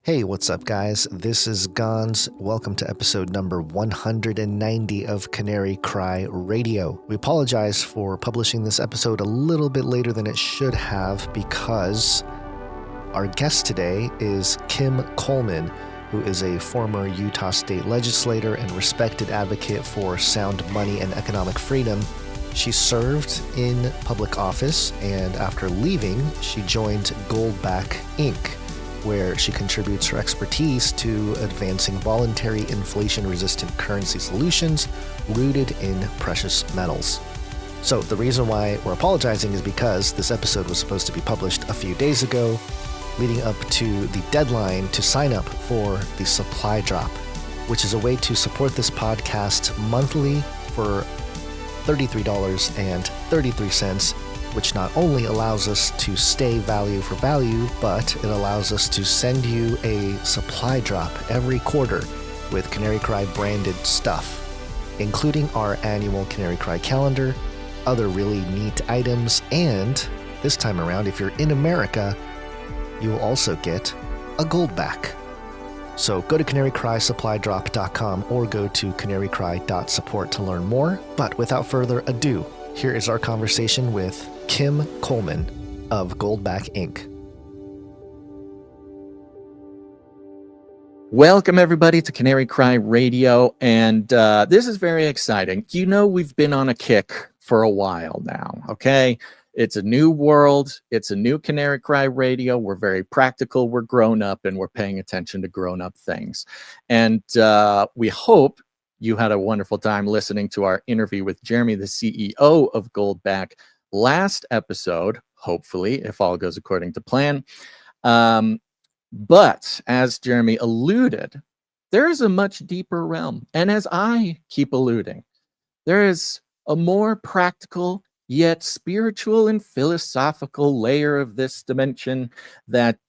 Hey, what's up, guys? This is Gons. Welcome to episode number 190 of Canary Cry Radio. We apologize for publishing this episode a little bit later than it should have because our guest today is Kim Coleman, who is a former Utah state legislator and respected advocate for sound money and economic freedom. She served in public office, and after leaving, she joined Goldback Inc., where she contributes her expertise to advancing voluntary inflation-resistant currency solutions rooted in precious metals. So the reason why we're apologizing is because this episode was supposed to be published a few days ago, leading up to the deadline to sign up for the supply drop, which is a way to support this podcast monthly for $33.33, which not only allows us to stay value for value, but it allows us to send you a supply drop every quarter with Canary Cry branded stuff, including our annual Canary Cry calendar, other really neat items, and this time around, if you're in America, you will also get a Goldback. So go to canarycrysupply.com or go to canarycry.support to learn more. But without further ado, here is our conversation with Kim Coleman of Goldback Inc. Welcome, everybody, to Canary Cry Radio, and this is very exciting. You know, we've been on a kick for a while now, okay? It's a new world. It's a new Canary Cry Radio. We're very practical. We're grown up, and we're paying attention to grown-up things. And we hope you had a wonderful time listening to our interview with Jeremy, the CEO of Goldback, last episode, hopefully, if all goes according to plan. But as Jeremy alluded, there is a much deeper realm. And as I keep alluding, there is a more practical yet spiritual and philosophical layer of this dimension that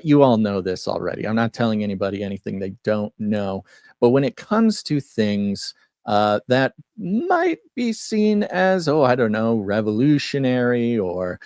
you all know this already. I'm not telling anybody anything they don't know. But when it comes to things that might be seen as, revolutionary or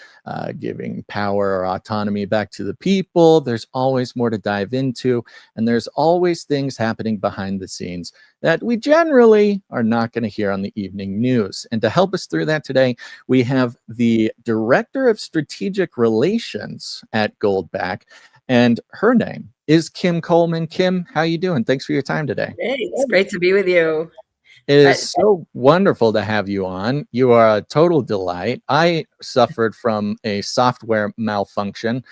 giving power or autonomy back to the people, there's always more to dive into. And there's always things happening behind the scenes that we generally are not going to hear on the evening news. And to help us through that today, we have the Director of Strategic Relations at Goldback, and her name is Kim Coleman. Kim, how you doing? Thanks for your time today. Hey, it's great to be with you. It is so wonderful to have you on. You are a total delight. I suffered from a software malfunction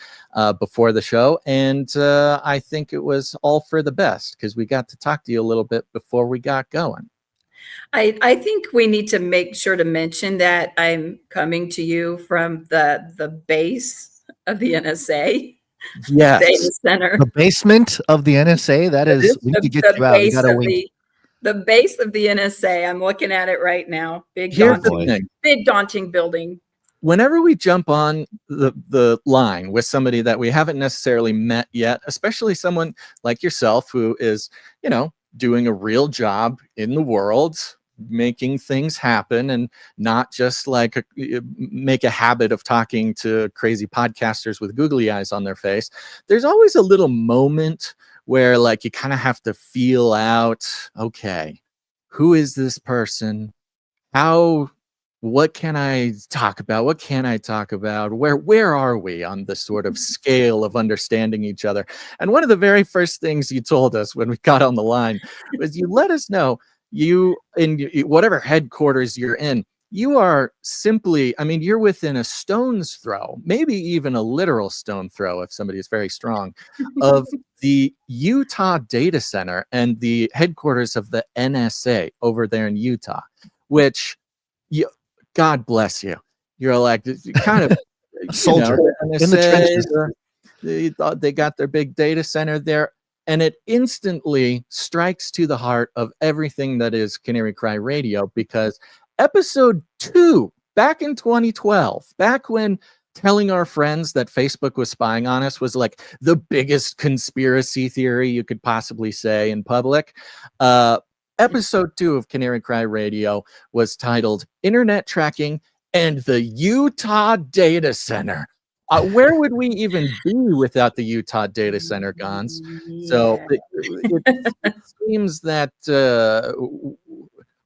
before the show, and I think it was all for the best because we got to talk to you a little bit before we got going. I think we need to make sure to mention that I'm coming to you from the base of the NSA. Yes. Data center. The basement of the NSA? That is, we need to get you out. You gotta wink. The base of the NSA. I'm looking at it right now. Big daunting building. Whenever we jump on the line with somebody that we haven't necessarily met yet, especially someone like yourself who is, doing a real job in the world, making things happen, and not just like make a habit of talking to crazy podcasters with googly eyes on their face, there's always a little moment where like you kind of have to feel out, okay, who is this person? What can I talk about? What can I talk about? Where are we on the sort of scale of understanding each other? And one of the very first things you told us when we got on the line was you let us know you, in whatever headquarters you're in, you are simply, you're within a stone's throw, maybe even a literal stone throw if somebody is very strong, of the Utah data center and the headquarters of the NSA over there in Utah, which, God bless you. You're like kind of soldier NSA, in the trenches. They got their big data center there. And it instantly strikes to the heart of everything that is Canary Cry Radio, because episode 2, back in 2012, back when telling our friends that Facebook was spying on us was like the biggest conspiracy theory you could possibly say in public, episode 2 of Canary Cry Radio was titled Internet Tracking and the Utah Data Center. Where would we even be without the Utah data center, Gons? So Yeah. it seems that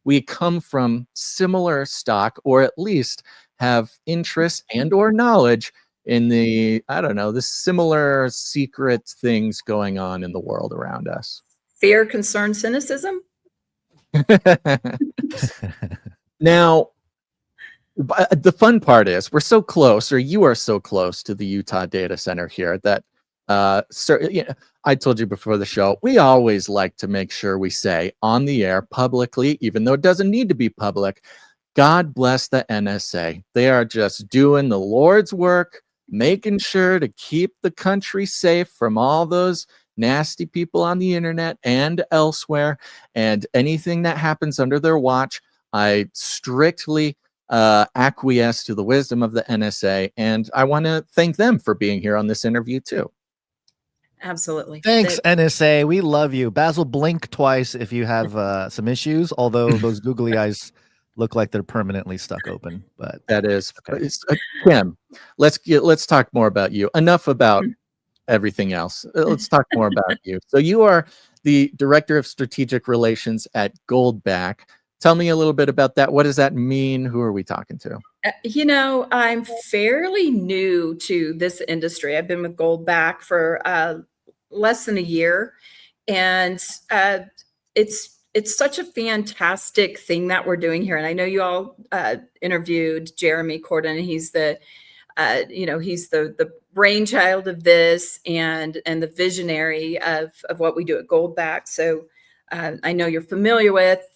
we come from similar stock, or at least have interest and or knowledge in the, I don't know, the similar secret things going on in the world around us. Fear, concern, cynicism. Now, the fun part is we're so close, or you are so close to the Utah data center here that I told you before the show, we always like to make sure we say on the air publicly, even though it doesn't need to be public, God bless the NSA. They are just doing the Lord's work, making sure to keep the country safe from all those nasty people on the internet and elsewhere. And anything that happens under their watch, I strictly acquiesce to the wisdom of the NSA. And I want to thank them for being here on this interview too. Absolutely. Thanks, NSA. We love you. Basil, blink twice if you have some issues, although those googly eyes look like they're permanently stuck open. But that is okay. Kim, let's talk more about you. Enough about everything else. Let's talk more about you. So you are the Director of Strategic Relations at Goldback. Tell me a little bit about that. What does that mean? Who are we talking to? I'm fairly new to this industry. I've been with Goldback for less than a year, and it's such a fantastic thing that we're doing here. And I know you all interviewed Jeremy Corden, and he's the he's the brainchild of this and the visionary of what we do at Goldback. So I know you're familiar with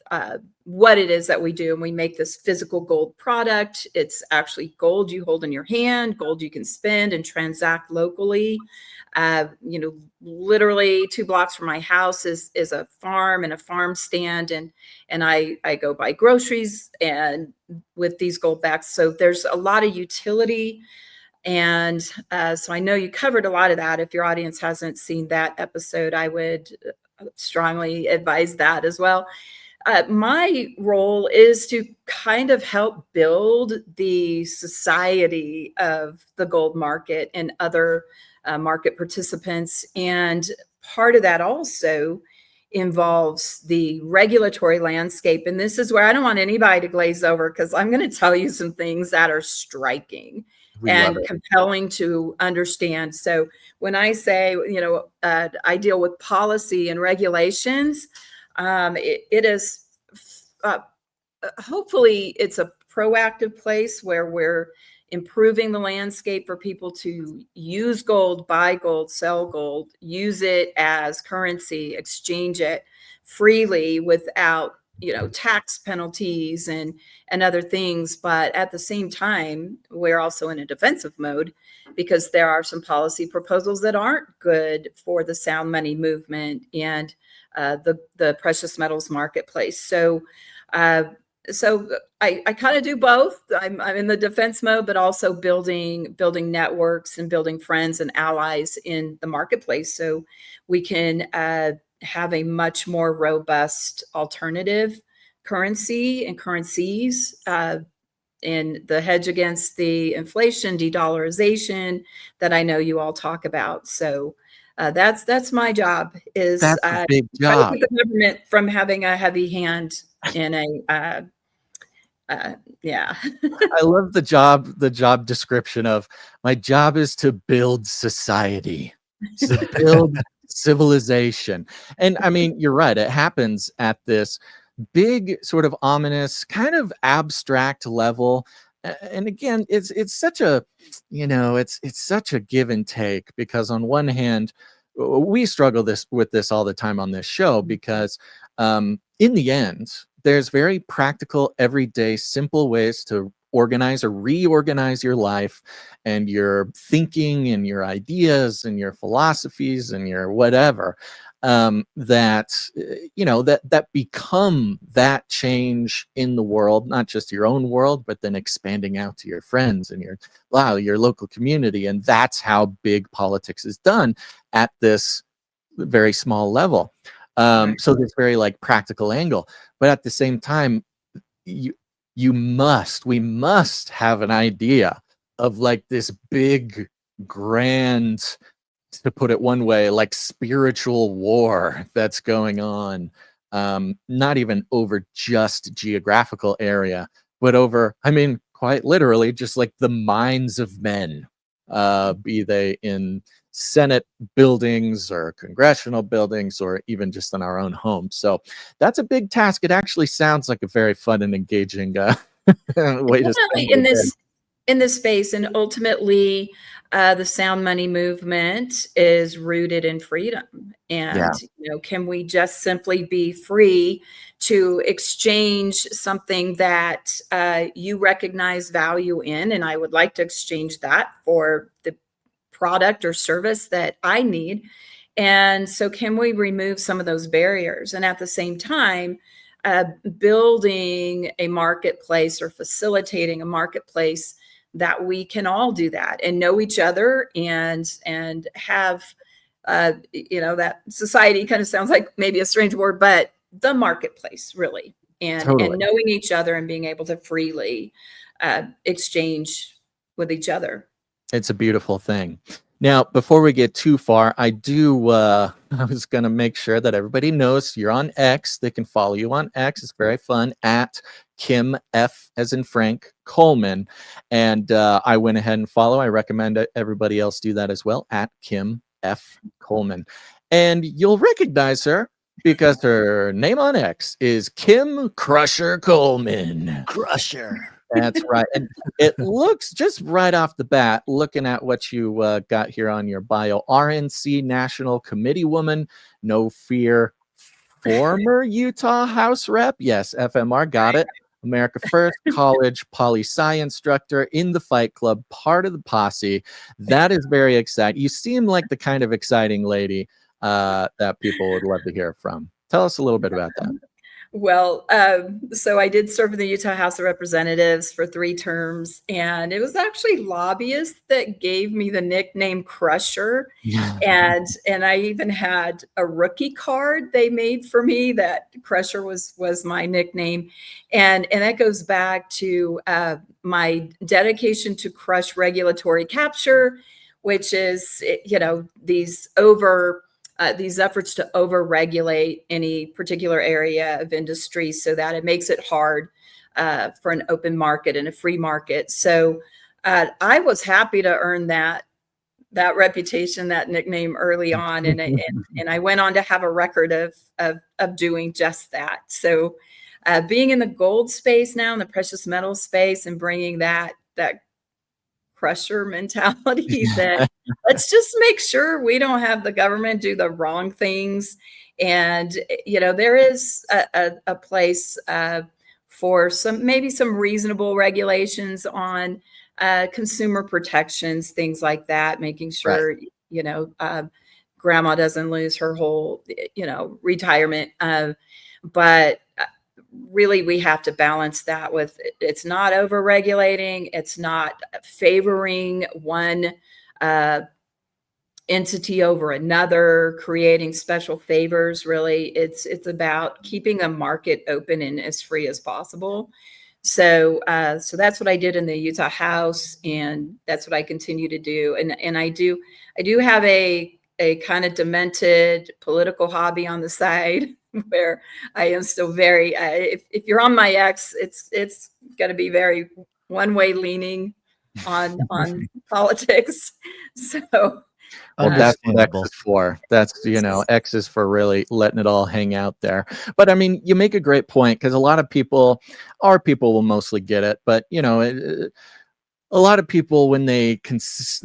what it is that we do, and we make this physical gold product. It's actually gold you hold in your hand, gold you can spend and transact locally. Literally 2 blocks from my house is a farm and a farm stand, and I go buy groceries and with these Goldbacks. So there's a lot of utility. And so I know you covered a lot of that. If your audience hasn't seen that episode, I would strongly advise that as well. My role is to kind of help build the society of the gold market and other market participants. And part of that also involves the regulatory landscape. And this is where I don't want anybody to glaze over, because I'm going to tell you some things that are striking and compelling to understand. So when I say, I deal with policy and regulations, it is hopefully it's a proactive place where we're improving the landscape for people to use gold, buy gold, sell gold, use it as currency, exchange it freely without tax penalties and other things. But at the same time, we're also in a defensive mode, because there are some policy proposals that aren't good for the sound money movement and the precious metals marketplace. So I kind of do both. I'm in the defense mode, but also building networks and building friends and allies in the marketplace, so we can have a much more robust alternative currency and currencies in the hedge against the inflation, de-dollarization that I know you all talk about. So that's my job. That's a big job. Keep the government from having a heavy hand in a yeah. I love the job description of my job is to build society, to build civilization. And I mean, you're right. It happens at this big sort of ominous kind of abstract level. And again, it's such a, it's such a give and take, because on one hand, we struggle with this all the time on this show, because in the end, there's very practical, everyday, simple ways to organize or reorganize your life and your thinking and your ideas and your philosophies and your whatever, that become that change in the world, not just your own world, but then expanding out to your friends and your local community. And that's how big politics is done at this very small level. So this very practical angle, but at the same time, we must have an idea of this big grand, to put it one way, like spiritual war that's going on, not even over just geographical area, but over, I mean, quite literally, just like the minds of men, be they in Senate buildings or congressional buildings or even just in our own homes. So that's a big task. It actually sounds like a very fun and engaging way to spend Definitely your day. in this space, and ultimately, the sound money movement is rooted in freedom. Yeah, And can we just simply be free to exchange something that you recognize value in, and I would like to exchange that for the product or service that I need. And so, can we remove some of those barriers? And at the same time, uh, building a marketplace or facilitating a marketplace that we can all do that and know each other and have that society kind of sounds like maybe a strange word, but the marketplace really, and totally. knowing each other and being able to freely exchange with each other. It's a beautiful thing. Now, before we get too far, I do I was going to make sure that everybody knows you're on X. They can follow you on X. It's very fun, at Kim F as in Frank Coleman. And I went ahead and follow. I recommend that everybody else do that as well, at Kim F Coleman. And you'll recognize her because her name on X is Kim Crusher Coleman. Crusher. That's right. And it looks, just right off the bat, looking at what you got here on your bio, RNC National Committee woman, no fear, former Utah House rep. Yes, FMR, got it. America First College poli-sci instructor, in the Fight Club, part of the posse. That is very exciting. You seem like the kind of exciting lady that people would love to hear from. Tell us a little bit about that. Well, so I did serve in the Utah House of Representatives for 3 terms, and it was actually lobbyists that gave me the nickname Crusher. And I even had a rookie card they made for me that Crusher was my nickname. And that goes back to my dedication to crush regulatory capture, which is, these efforts to over-regulate any particular area of industry so that it makes it hard for an open market and a free market. So I was happy to earn that reputation, that nickname early on, and I went on to have a record of doing just that. So being in the gold space now, in the precious metal space, and bringing that crusher mentality that let's just make sure we don't have the government do the wrong things. And there is a place for maybe some reasonable regulations on consumer protections, things like that, making Right. sure grandma doesn't lose her whole retirement, but really we have to balance that with, it's not over regulating, it's not favoring one entity over another, creating special favors. Really, it's about keeping a market open and as free as possible. So that's what I did in the Utah House, and that's what I continue to do. And I do have a kind of demented political hobby on the side where I am still very, if you're on my X, it's going to be very one way leaning on politics. So Well, that's what X Understandable. is for. That's, X is for really letting it all hang out there. But I mean, you make a great point, because a lot of people, our people will mostly get it, but a lot of people, when they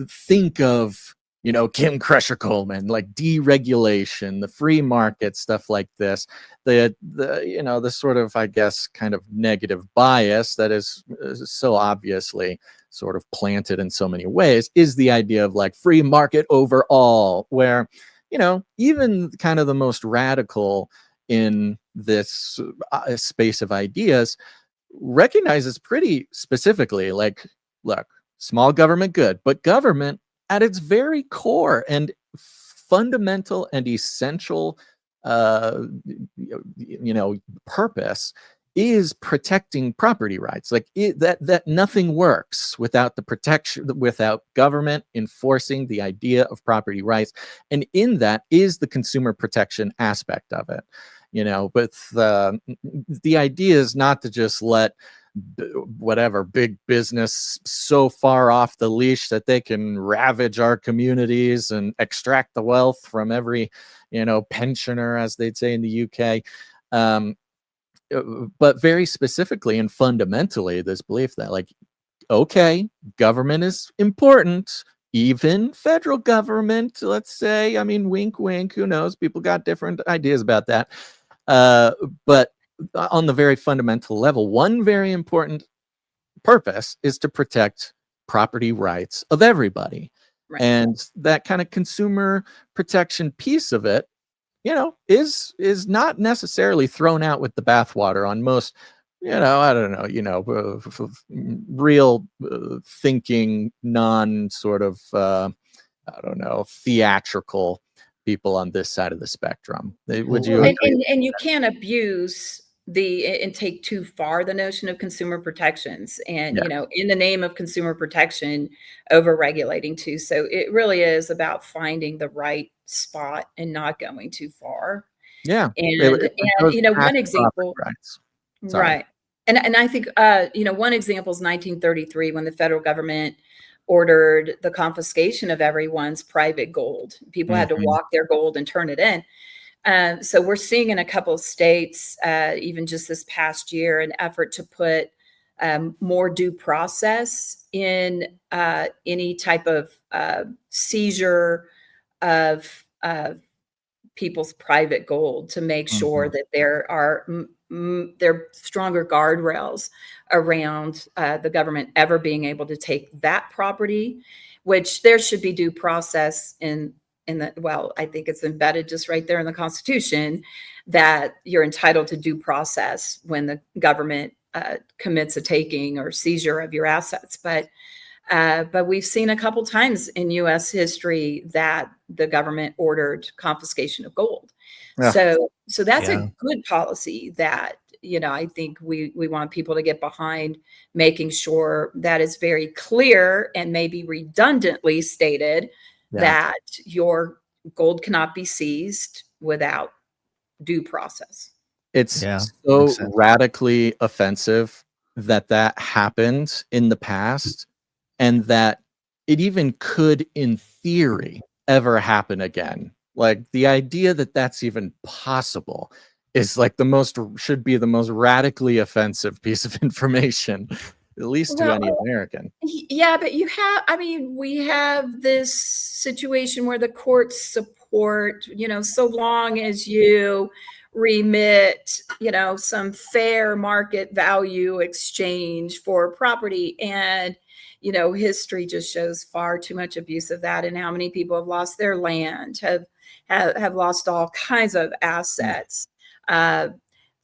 think of, Kim Crusher Coleman, like deregulation, the free market, stuff like this, the sort of, I guess, kind of negative bias that is so obviously sort of planted in so many ways, is the idea of like free market overall, where, even kind of the most radical in this space of ideas recognizes pretty specifically, like, look, small government good, but government at its very core and fundamental and essential purpose is protecting property rights. Like that nothing works without the protection, without government enforcing the idea of property rights. And in that is the consumer protection aspect of it. But the idea is not to just let whatever big business so far off the leash that they can ravage our communities and extract the wealth from every, pensioner, as they'd say in the UK. But very specifically and fundamentally, this belief that, like, okay, government is important, even federal government, let's say. I mean, wink, wink, who knows? People got different ideas about that. But on the very fundamental level, one very important purpose is to protect property rights of everybody. Right. And that kind of consumer protection piece of it, is not necessarily thrown out with the bathwater on most, I don't know, real thinking, non sort of, I don't know, theatrical people on this side of the spectrum. Would you agree? And you can't abuse and take too far the notion of consumer protections and, in the name of consumer protection, over regulating too. So it really is about finding the right spot and not going too far. Yeah. And one example, right. And I think, one example is 1933, when the federal government ordered the confiscation of everyone's private gold. People had to walk their gold and turn it in. So we're seeing in a couple of states, even just this past year, an effort to put more due process in any type of seizure of people's private gold, to make sure that there are stronger guardrails around the government ever being able to take that property, which there should be due process I think it's embedded just right there in the Constitution, that you're entitled to due process when the government commits a taking or seizure of your assets. But we've seen a couple times in U.S. history that the government ordered confiscation of gold. Yeah. So that's a good policy that, I think we want people to get behind, making sure that is very clear and maybe redundantly stated that your gold cannot be seized without due process. It's so radically offensive that happened in the past, and that it even could, in theory, ever happen again. Like, the idea that that's even possible is like should be the most radically offensive piece of information, at least to any American. Yeah, but we have this situation where the courts support, so long as you remit, some fair market value exchange for property. And, history just shows far too much abuse of that, and how many people have lost their land, have lost all kinds of assets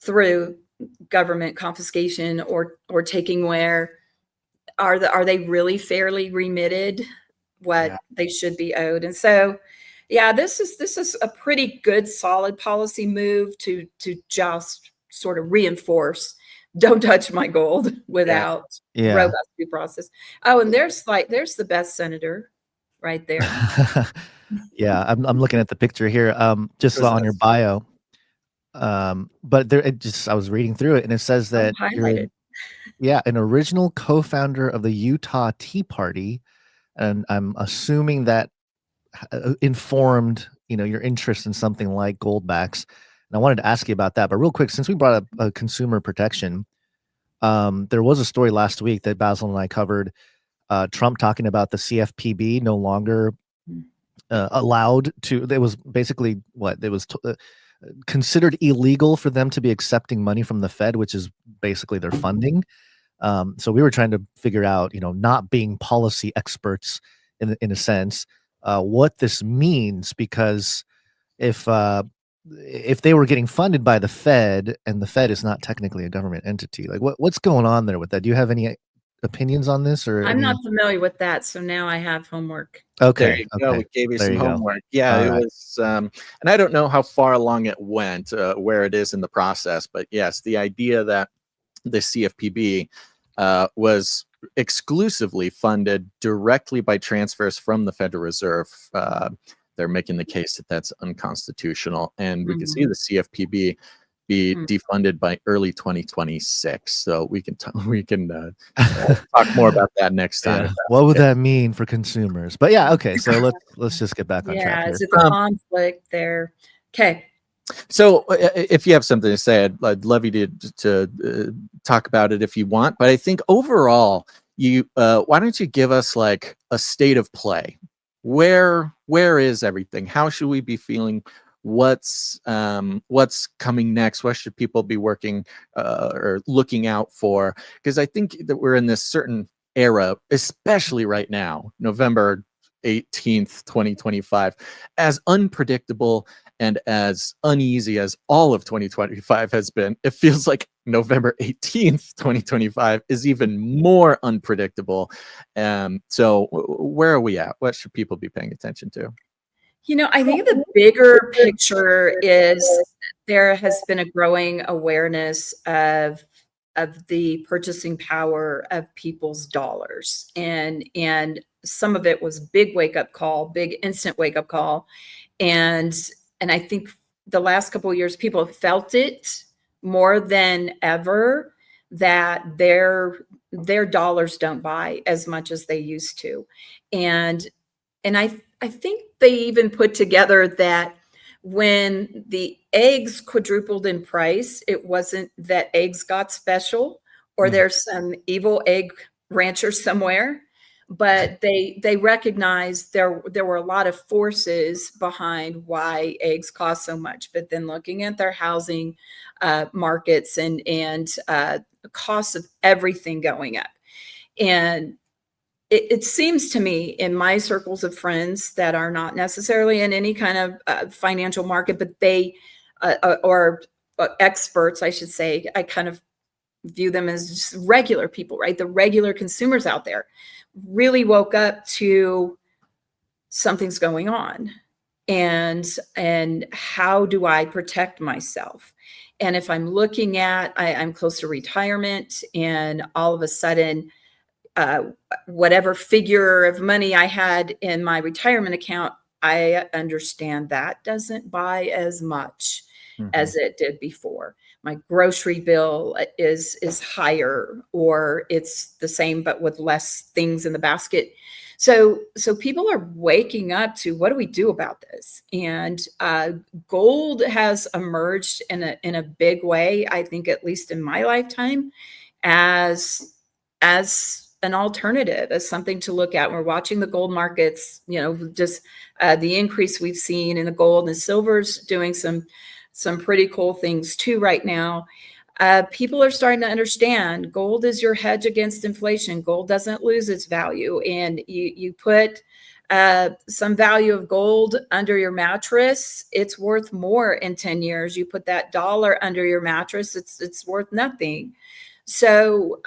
through government confiscation or taking, where are they really fairly remitted what they should be owed. And so this is a pretty good, solid policy move to just sort of reinforce, don't touch my gold without robust due process. Oh, and there's the best senator right there. I'm looking at the picture here, just on your bio. But I was reading through it, and it says that you're an original co-founder of the Utah Tea Party, and I'm assuming that informed, your interest in something like Goldbacks. And I wanted to ask you about that, but real quick, since we brought up consumer protection, there was a story last week that Basil and I covered, Trump talking about the CFPB no longer allowed to. It was basically considered illegal for them to be accepting money from the Fed, which is basically their funding. So we were trying to figure out, not being policy experts in a sense, what this means, because if they were getting funded by the Fed, and the Fed is not technically a government entity, like what's going on there with that? Do you have any opinions on this? Or I'm not familiar with that, so now I have homework. Okay, there you go. We gave you some homework. Yeah, it was, and I don't know how far along it went, where it is in the process, but yes, the idea that the CFPB was exclusively funded directly by transfers from the Federal Reserve. They're making the case that that's unconstitutional, and we can see the CFPB be defunded by early 2026. So we can talk more about that next time. Yeah. What would that mean for consumers? But yeah, okay. So let's just get back on track Yeah, here. is it the conflict there? Okay. So if you have something to say, I'd love you to talk about it if you want. But I think overall, why don't you give us like a state of play? Where is everything? How should we be feeling? What's coming next? What should people be working or looking out for? Because I think that we're in this certain era, especially right now, November 18th, 2025, as unpredictable and as uneasy as all of 2025 has been. It feels like November 18th, 2025 is even more unpredictable. So where are we at? What should people be paying attention to? I think the bigger picture is there has been a growing awareness of the purchasing power of people's dollars. And some of it was big instant wake up call. And I think the last couple of years, people have felt it more than ever that their dollars don't buy as much as they used to. And I think they even put together that when the eggs quadrupled in price, it wasn't that eggs got special or there's some evil egg rancher somewhere, but they recognized there were a lot of forces behind why eggs cost so much. But then looking at their housing markets and costs of everything going up. And it seems to me in my circles of friends that are not necessarily in any kind of financial market, but they or experts, I should say, I kind of view them as just regular people, right? The regular consumers out there really woke up to something's going on, and how do I protect myself? And if I'm looking at, I'm close to retirement, and all of a sudden, whatever figure of money I had in my retirement account, I understand that doesn't buy as much as it did before. My grocery bill is higher, or it's the same but with less things in the basket. So people are waking up to, what do we do about this? And gold has emerged in a big way, I think, at least in my lifetime, as an alternative, as something to look at. We're watching the gold markets, just the increase we've seen in the gold, and silver's doing some pretty cool things too right now. People are starting to understand gold is your hedge against inflation. Gold doesn't lose its value. And you put some value of gold under your mattress, it's worth more in 10 years. You put that dollar under your mattress, it's worth nothing. So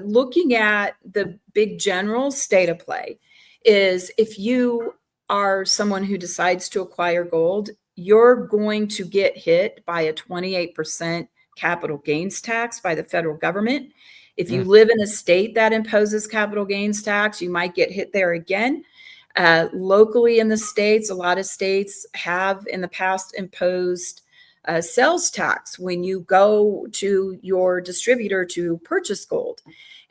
looking at the big general state of play is, if you are someone who decides to acquire gold, you're going to get hit by a 28% capital gains tax by the federal government. If you live in a state that imposes capital gains tax, you might get hit there again. Locally in the states, a lot of states have in the past imposed sales tax when you go to your distributor to purchase gold,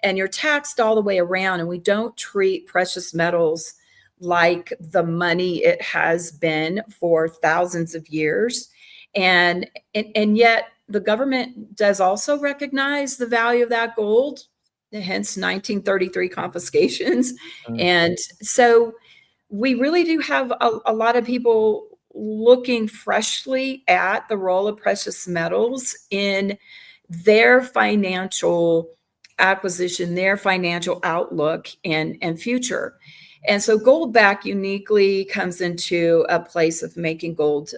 and you're taxed all the way around. And we don't treat precious metals like the money it has been for thousands of years. And yet the government does also recognize the value of that gold, hence 1933 confiscations. And so we really do have a lot of people looking freshly at the role of precious metals in their financial acquisition, their financial outlook and future. And so Goldback uniquely comes into a place of making gold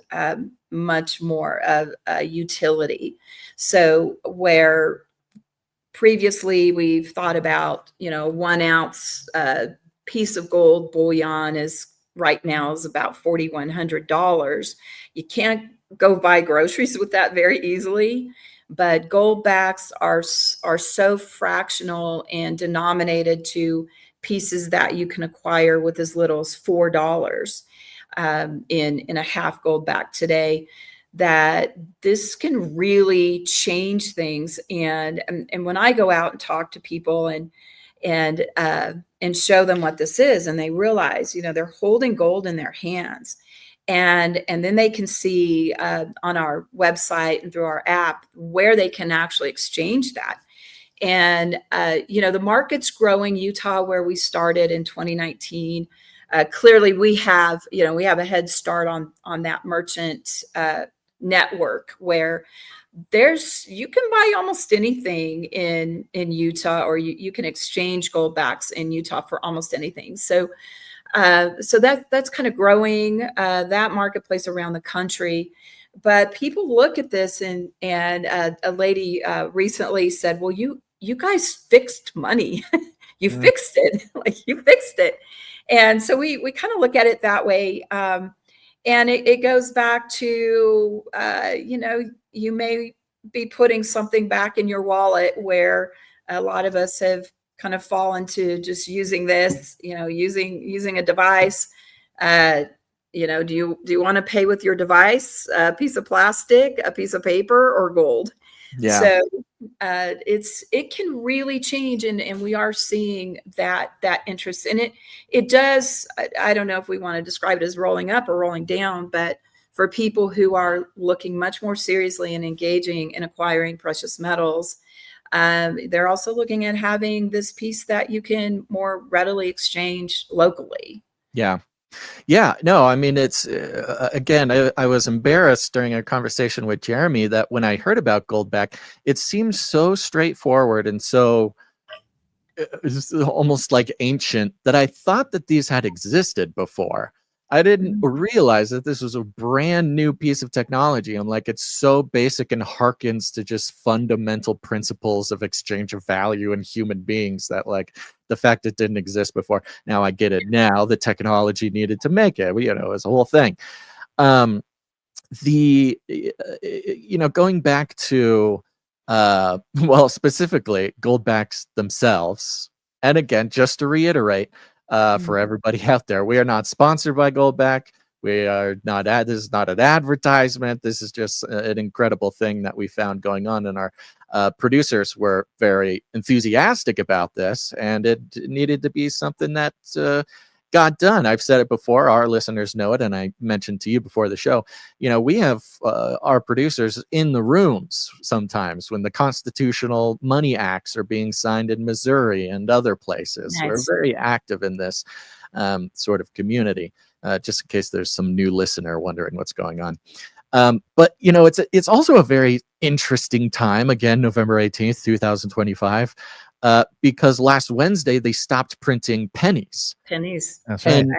much more of a utility. So where previously we've thought about, 1 ounce piece of gold bullion is right now is about $4,100. You can't go buy groceries with that very easily. but goldbacks are so fractional and denominated to pieces that you can acquire with as little as $4 in a half goldback today, that this can really change things. And when I go out and talk to people and show them what this is, and they realize, they're holding gold in their hands, and then they can see on our website and through our app where they can actually exchange that. And the market's growing. Utah, where we started in 2019, clearly we have a head start on that merchant network, where you can buy almost anything in Utah, or you can exchange goldbacks in Utah for almost anything. So that's kind of growing that marketplace around the country. But people look at this, and a lady recently said, well, you guys fixed money. You fixed it. Like, you fixed it. And so we kind of look at it that way. And it goes back to, you may be putting something back in your wallet, where a lot of us have kind of fallen to just using this, using a device. Do you want to pay with your device, a piece of plastic, a piece of paper, or gold? Yeah. So it can really change, and we are seeing that interest in it. It does. I don't know if we want to describe it as rolling up or rolling down, but for people who are looking much more seriously and engaging in acquiring precious metals, they're also looking at having this piece that you can more readily exchange locally. Yeah. Yeah, no, I mean, it's again, I was embarrassed during a conversation with Jeremy that when I heard about Goldback, it seems so straightforward and so it's almost like ancient, that I thought that these had existed before. I didn't realize that this was a brand new piece of technology. I'm like, it's so basic and harkens to just fundamental principles of exchange of value in human beings, that like the fact it didn't exist before. Now I get it. Now the technology needed to make it, it's a whole thing. Going back to, specifically goldbacks themselves. And again, just to reiterate, for everybody out there, we are not sponsored by Goldback. We are not this is not an advertisement. This is just an incredible thing that we found going on, and our producers were very enthusiastic about this, and it needed to be something that got done. I've said it before, our listeners know it, and I mentioned to you before the show, we have our producers in the rooms sometimes when the constitutional money acts are being signed in Missouri and other places. Nice. We're very active in this sort of community, just in case there's some new listener wondering what's going on. But it's also a very interesting time, again, November 18th, 2025, because last Wednesday they stopped printing pennies. That's right. And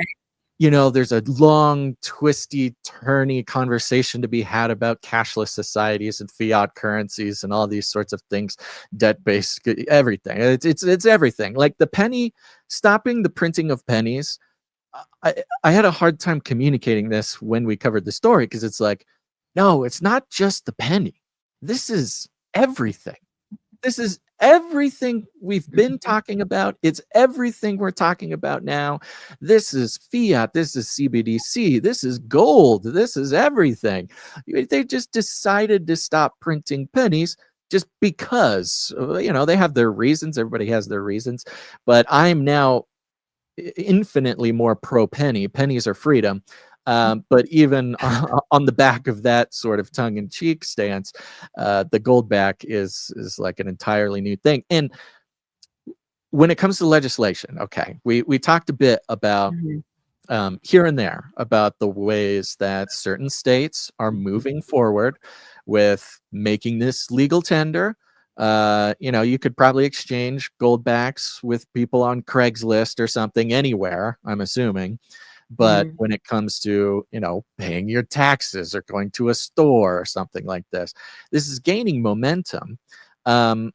there's a long, twisty, turny conversation to be had about cashless societies and fiat currencies and all these sorts of things, debt-based, everything. It's everything. Like the penny, stopping the printing of pennies. I had a hard time communicating this when we covered the story, because it's like, no, it's not just the penny. This is everything. This is everything we've been talking about. It's everything we're talking about now. This is fiat. This is CBDC. This is gold. This is everything. They just decided to stop printing pennies just because, they have their reasons. Everybody has their reasons. But I'm now infinitely more pro penny. Pennies are freedom. But even on the back of that sort of tongue-in-cheek stance, the goldback is like an entirely new thing. And when it comes to legislation, okay, we talked a bit about here and there about the ways that certain states are moving forward with making this legal tender. You could probably exchange goldbacks with people on Craigslist or something anywhere, I'm assuming. But when it comes to, paying your taxes or going to a store or something like this is gaining momentum. And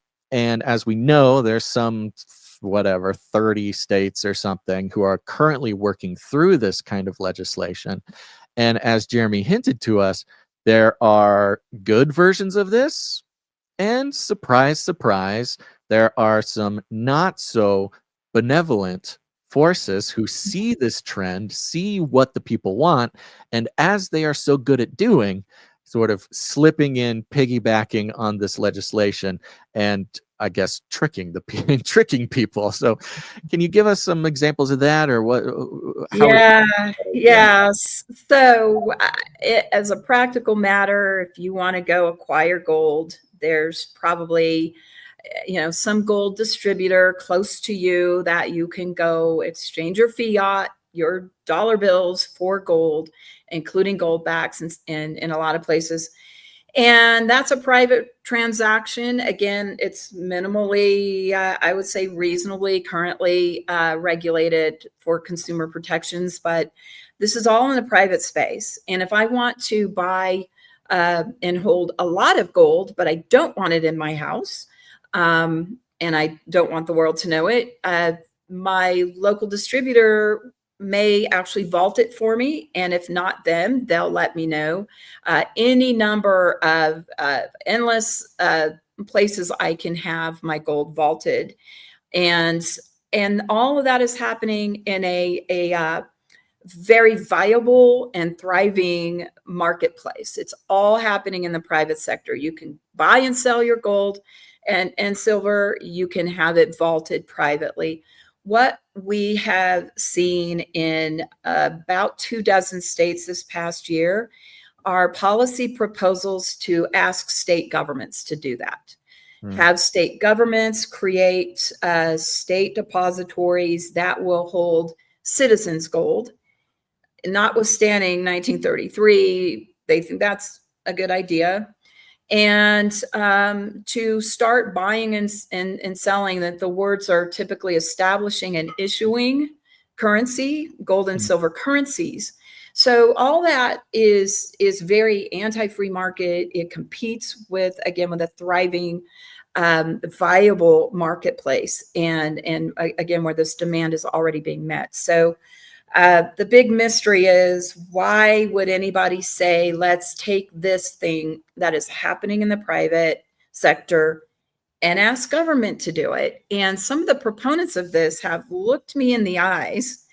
as we know, there's some 30 states or something who are currently working through this kind of legislation. And as Jeremy hinted to us, there are good versions of this And surprise, surprise, there are some not so benevolent forces who see this trend, see what the people want, and as they are so good at doing, sort of slipping in, piggybacking on this legislation, and I guess tricking people. So, can you give us some examples of that, or what? How it? Yeah, yes. So, as a practical matter, if you want to go acquire gold, there's probably some gold distributor close to you that you can go exchange your fiat, your dollar bills for gold, including goldbacks in a lot of places. And that's a private transaction. Again, it's minimally, I would say reasonably currently regulated for consumer protections, but this is all in the private space. And if I want to buy and hold a lot of gold, but I don't want it in my house, and I don't want the world to know it, my local distributor may actually vault it for me. And if not them, they'll let me know. Any number of endless places I can have my gold vaulted. And all of that is happening in a very viable and thriving marketplace. It's all happening in the private sector. You can buy and sell your gold and silver. You can have it vaulted privately. What we have seen in about 24 states this past year are policy proposals to ask state governments to do that. Have state governments create state depositories that will hold citizens' gold. Notwithstanding 1933, they think that's a good idea. And to start buying and selling, that the words are typically establishing and issuing currency, gold and silver currencies. So all that is very anti-free market. It competes with a thriving, viable marketplace, and again, where this demand is already being met. So the big mystery is, why would anybody say, let's take this thing that is happening in the private sector and ask government to do it? And some of the proponents of this have looked me in the eyes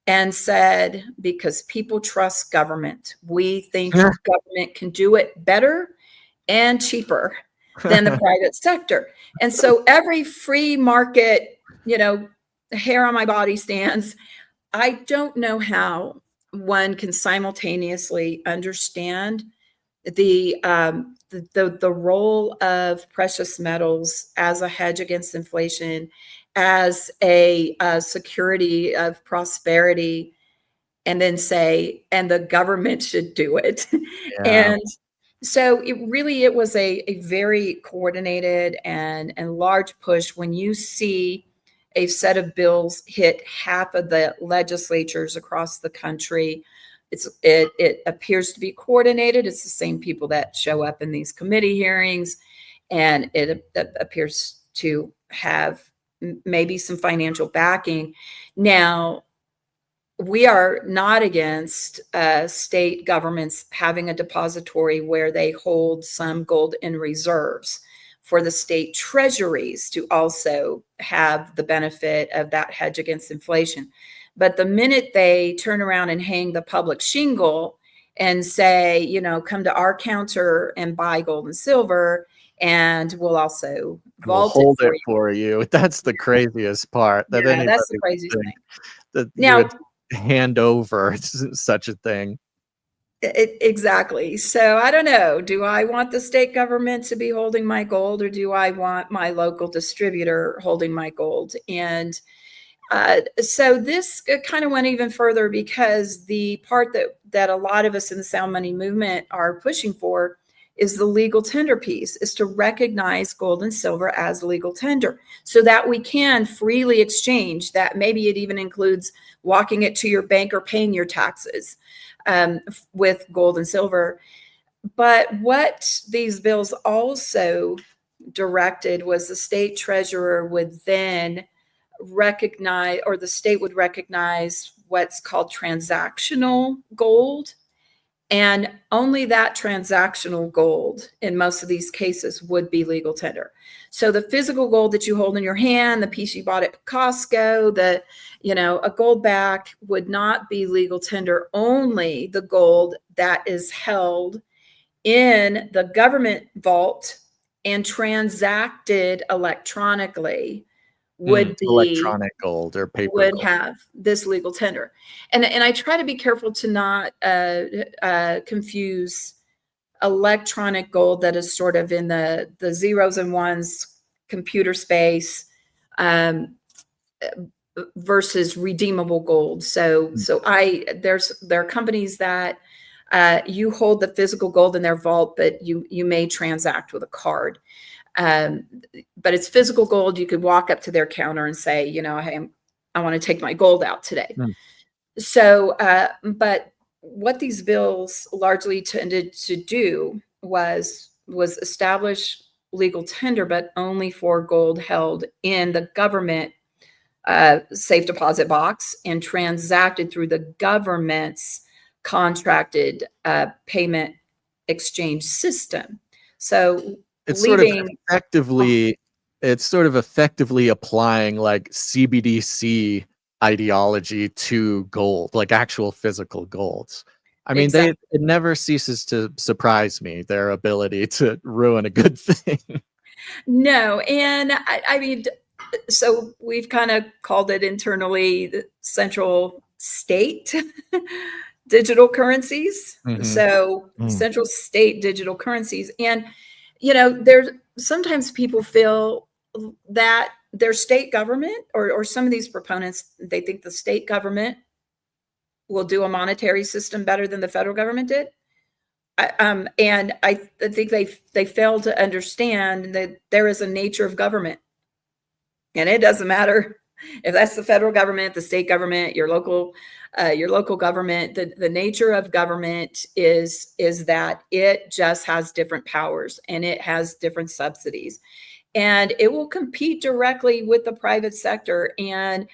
and said, because people trust government, we think government can do it better and cheaper than the private sector. And so every free market, hair on my body stands. I don't know how one can simultaneously understand the role of precious metals as a hedge against inflation, as a security of prosperity, and then say, and the government should do it. Yeah. And so it was a very coordinated and large push. When you see a set of bills hit half of the legislatures across the country, it appears to be coordinated. It's the same people that show up in these committee hearings, and it appears to have maybe some financial backing. Now, we are not against state governments having a depository where they hold some gold in reserves for the state treasuries to also have the benefit of that hedge against inflation. But the minute they turn around and hang the public shingle and say, come to our counter and buy gold and silver, and we'll also We'll vault hold it you. for you. That's the craziest part, that Yeah, that's the anybody would craziest think thing. that you Now, would hand over such a thing. Exactly. So I don't know. Do I want the state government to be holding my gold, or do I want my local distributor holding my gold? And so this kind of went even further, because the part that a lot of us in the sound money movement are pushing for is the legal tender piece, is to recognize gold and silver as legal tender so that we can freely exchange that. Maybe it even includes walking it to your bank or paying your taxes with gold and silver. But what these bills also directed was the state treasurer would then recognize, or the state would recognize, what's called transactional gold And only that transactional gold in most of these cases would be legal tender. So the physical gold that you hold in your hand, the piece you bought at Costco, a goldback would not be legal tender. Only the gold that is held in the government vault and transacted electronically would electronic gold or paper would gold. have this legal tender. And I try to be careful to not confuse electronic gold that is sort of in the zeros and ones computer space versus redeemable gold. So there are companies that you hold the physical gold in their vault, but you may transact with a card. But it's physical gold. You could walk up to their counter and say, hey, I want to take my gold out today. So, but what these bills largely tended to do was establish legal tender, but only for gold held in the government safe deposit box and transacted through the government's contracted payment exchange system. So it's sort of effectively applying like CBDC ideology to gold, like actual physical golds. I mean, Exactly. it never ceases to surprise me, their ability to ruin a good thing. No, and I mean, so we've kind of called it internally the central state digital currencies. So central state digital currencies. And, there's sometimes people feel that their state government or some of these proponents, they think the state government will do a monetary system better than the federal government did. And I think they fail to understand that there is a nature of government. And it doesn't matter if that's the federal government, the state government, your local government. The nature of government is that it just has different powers and it has different subsidies, and it will compete directly with the private sector. And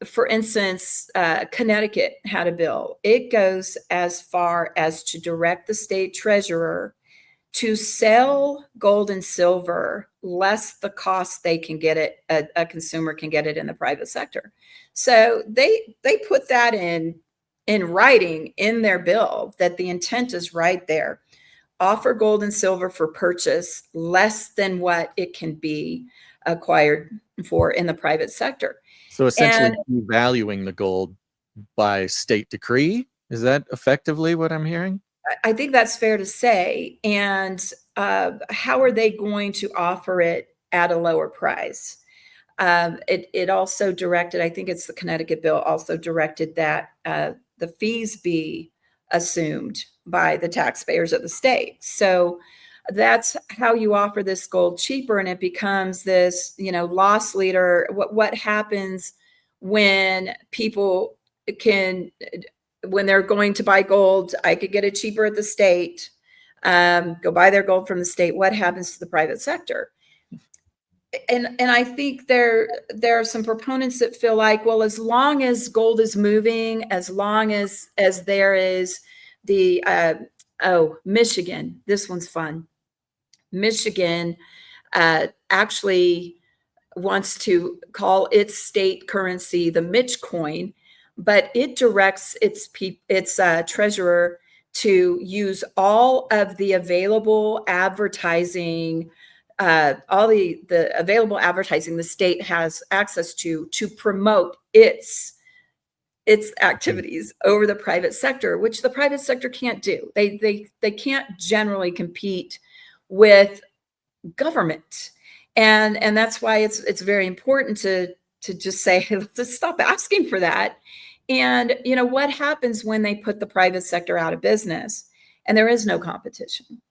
for instance, Connecticut had a bill. It goes as far as to direct the state treasurer to sell gold and silver less the cost they can get it, a consumer can get it in the private sector. So they put that in writing in their bill, that the intent is right there. Offer gold and silver for purchase less than what it can be acquired for in the private sector. So essentially devaluing the gold by state decree. Is that effectively what I'm hearing? I think that's fair to say. And how are they going to offer it at a lower price? It also directed, I think it's the Connecticut bill, also directed that the fees be assumed by the taxpayers of the state. So that's how you offer this gold cheaper, and it becomes this, loss leader. What happens when people when they're going to buy gold, I could get it cheaper at the state, go buy their gold from the state. What happens to the private sector? And I think there are some proponents that feel like, well, as long as gold is moving, as long as there is the Michigan, this one's fun. Michigan actually wants to call its state currency the Mitch coin, but it directs its treasurer to use all of the available advertising, all the available advertising the state has access to promote its activities over the private sector, which the private sector can't do. They can't generally compete with government. And that's why it's very important to just say, let's stop asking for that. And what happens when they put the private sector out of business and there is no competition?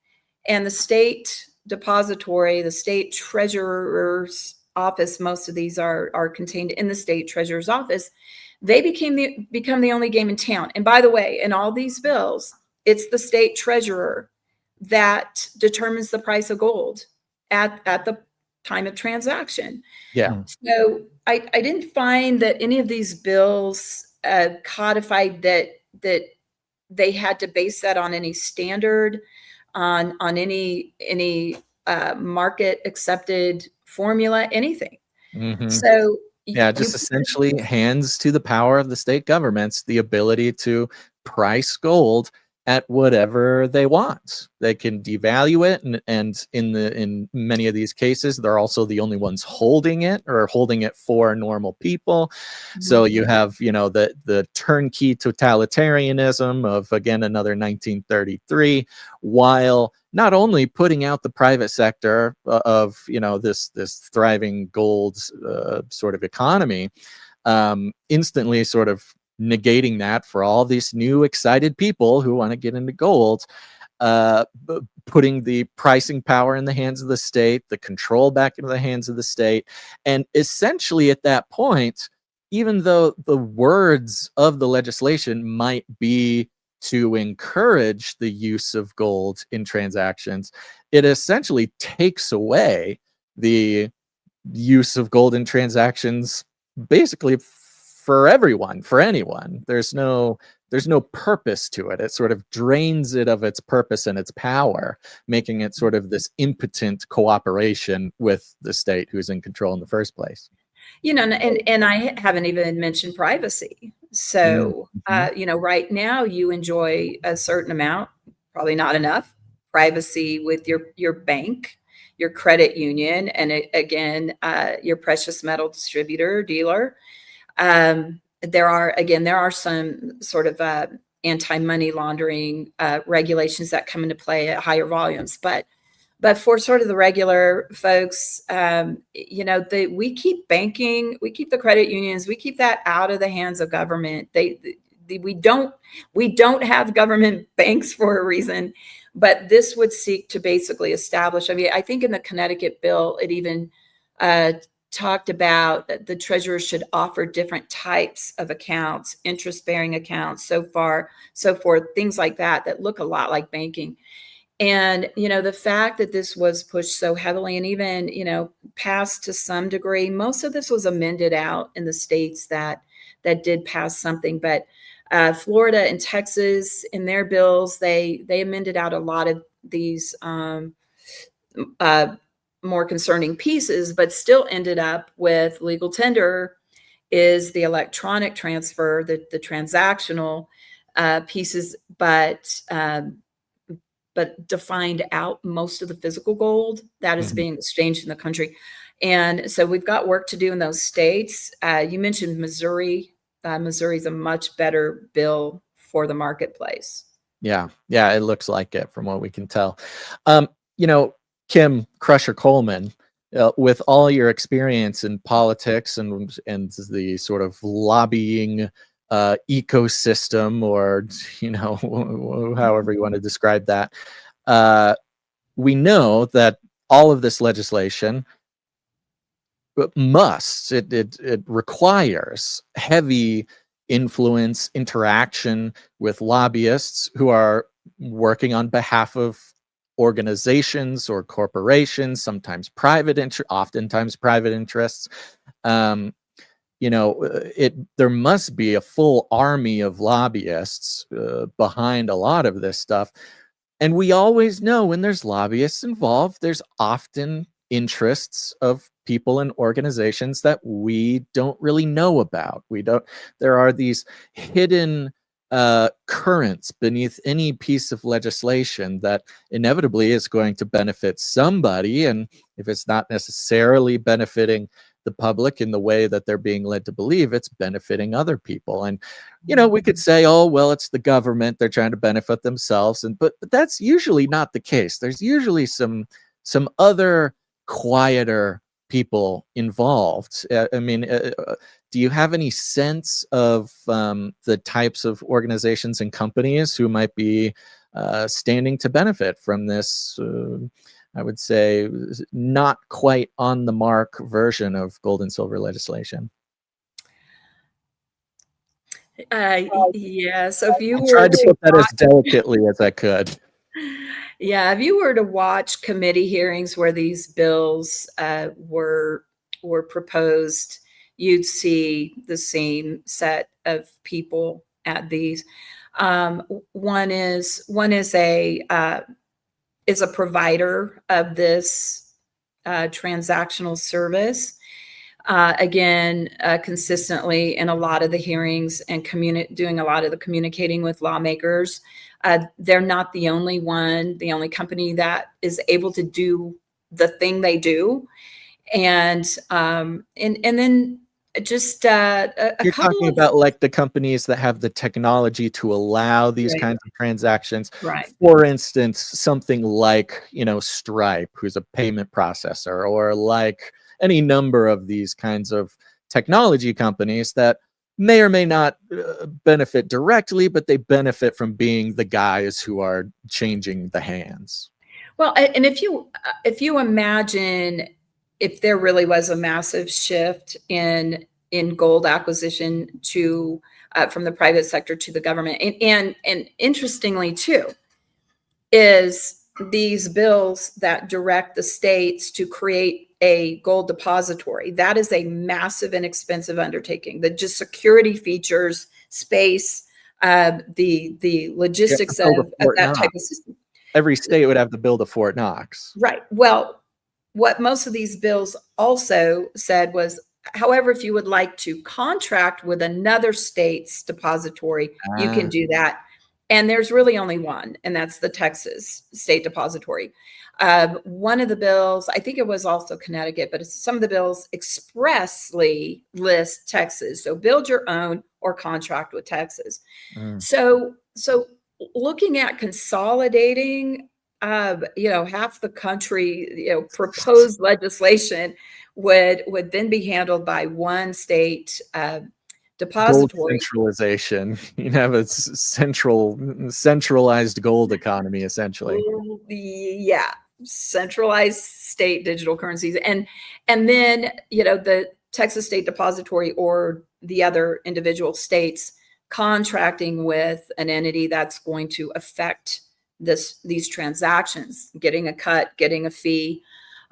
And the state depository, the state treasurer's office, most of these are contained in the state treasurer's office. They become the only game in town. And by the way, in all these bills, it's the state treasurer that determines the price of gold at the time of transaction. Yeah. So I didn't find that any of these bills codified that they had to base that on any standard, on any market accepted formula, anything. Mhm. So Yeah, you just essentially hands to the power of the state governments the ability to price gold at whatever they want. They can devalue it, and in many of these cases, they're also the only ones holding it or holding it for normal people. So Mhm. you have, the turnkey totalitarianism of, again, another 1933, while not only putting out the private sector of, this thriving gold sort of economy, instantly sort of negating that for all these new excited people who want to get into gold, putting the pricing power in the hands of the state, the control back into the hands of the state. And essentially at that point, even though the words of the legislation might be to encourage the use of gold in transactions, it essentially takes away the use of gold in transactions basically for everyone, for anyone. There's no purpose to it. It sort of drains it of its purpose and its power, making it sort of this impotent cooperation with the state who's in control in the first place. And I haven't even mentioned privacy. So, Mhm. right now you enjoy a certain amount, probably not enough privacy with your bank, your credit union, and again, your precious metal distributor, dealer. There are some sort of anti-money laundering regulations that come into play at higher volumes, but for sort of the regular folks, we keep banking, we keep the credit unions, we keep that out of the hands of government. We don't have government banks for a reason, but this would seek to basically establish. I mean, I think in the Connecticut bill, it even uh, talked about that the treasurer should offer different types of accounts, interest-bearing accounts, so forth, things like that look a lot like banking. And, the fact that this was pushed so heavily and even, passed to some degree, most of this was amended out in the states that did pass something. But Florida and Texas, in their bills, they amended out a lot of these uh, more concerning pieces, but still ended up with legal tender is the electronic transfer, the transactional pieces, but defined out most of the physical gold that is Mhm. being exchanged in the country. And so we've got work to do in those states. You mentioned Missouri. Missouri is a much better bill for the marketplace. Yeah, yeah, it looks like it from what we can tell. Um, you know, Kim Crusher Coleman, with all your experience in politics and the sort of lobbying ecosystem, or however you want to describe that, uh, we know that all of this legislation it requires heavy influence interaction with lobbyists who are working on behalf of organizations or corporations, oftentimes private interests. um, there must be a full army of lobbyists behind a lot of this stuff. And we always know when there's lobbyists involved, there's often interests of people and organizations that we don't really know about. There are these hidden currents beneath any piece of legislation that inevitably is going to benefit somebody. And if it's not necessarily benefiting the public in the way that they're being led to believe, it's benefiting other people. And we could say, oh, well, it's the government, they're trying to benefit themselves, but that's usually not the case. There's usually some other quieter people involved. I mean, do you have any sense of the types of organizations and companies who might be standing to benefit from this? I would say not quite on the mark version of gold and silver legislation. Yeah. So if you I were tried to to put that as delicately as I could. Yeah, if you were to watch committee hearings where these bills were proposed, you'd see the same set of people at these. One is a provider of this transactional service. Again, consistently in a lot of the hearings and doing a lot of the communicating with lawmakers. They're not the only company that is able to do the thing they do. And then just a You're couple talking of about like the companies that have the technology to allow these right, kinds of transactions. right. For instance, something like, Stripe, who's a payment processor, or like any number of these kinds of technology companies that may or may not benefit directly, but they benefit from being the guys who are changing the hands. Well, and if you imagine if there really was a massive shift in gold acquisition to from the private sector to the government, and interestingly too, is these bills that direct the states to create a gold depository. That is a massive and expensive undertaking. The just security features, space, the You have to logistics build a of Fort that type Knox. of system. Every state would have to build a Fort Knox. Right. Well, what most of these bills also said was, however, if you would like to contract with another state's depository, you can Ah, do that. And there's really only one, and that's the Texas State Depository. One of the bills, I think it was also Connecticut, but some of the bills expressly list Texas. So build your own or contract with Texas. mm. So looking at consolidating, half the country, proposed legislation would then be handled by one state Gold depository. centralization. You have a centralized gold economy, essentially. Yeah, centralized state digital currencies, and then the Texas State Depository or the other individual states contracting with an entity that's going to affect these transactions, getting a cut, getting a fee.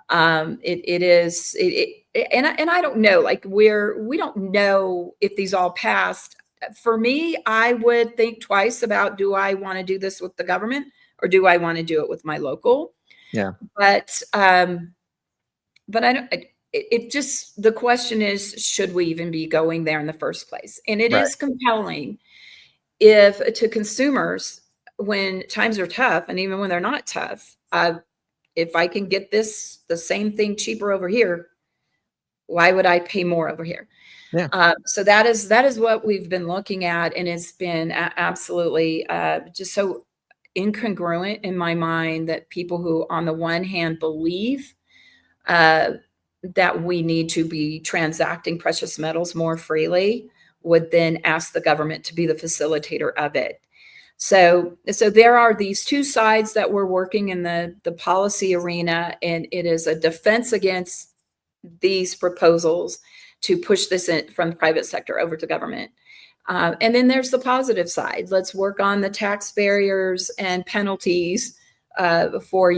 And I don't know, like we don't know if these all passed. For me, I would think twice about, do I want to do this with the government or do I want to do it with my local? Yeah. But I don't. It just, the question is, should we even be going there in the first place? And it Right. is compelling if to consumers when times are tough, and even when they're not tough. If I can get the same thing cheaper over here, why would I pay more over here? Yeah. So that is what we've been looking at, and it's been absolutely just so incongruent in my mind that people who, on the one hand, believe that we need to be transacting precious metals more freely, would then ask the government to be the facilitator of it. So there are these two sides that we're working in the policy arena, and it is a defense against these proposals to push this in from the private sector over to government. And then there's the positive side. Let's work on the tax barriers and penalties for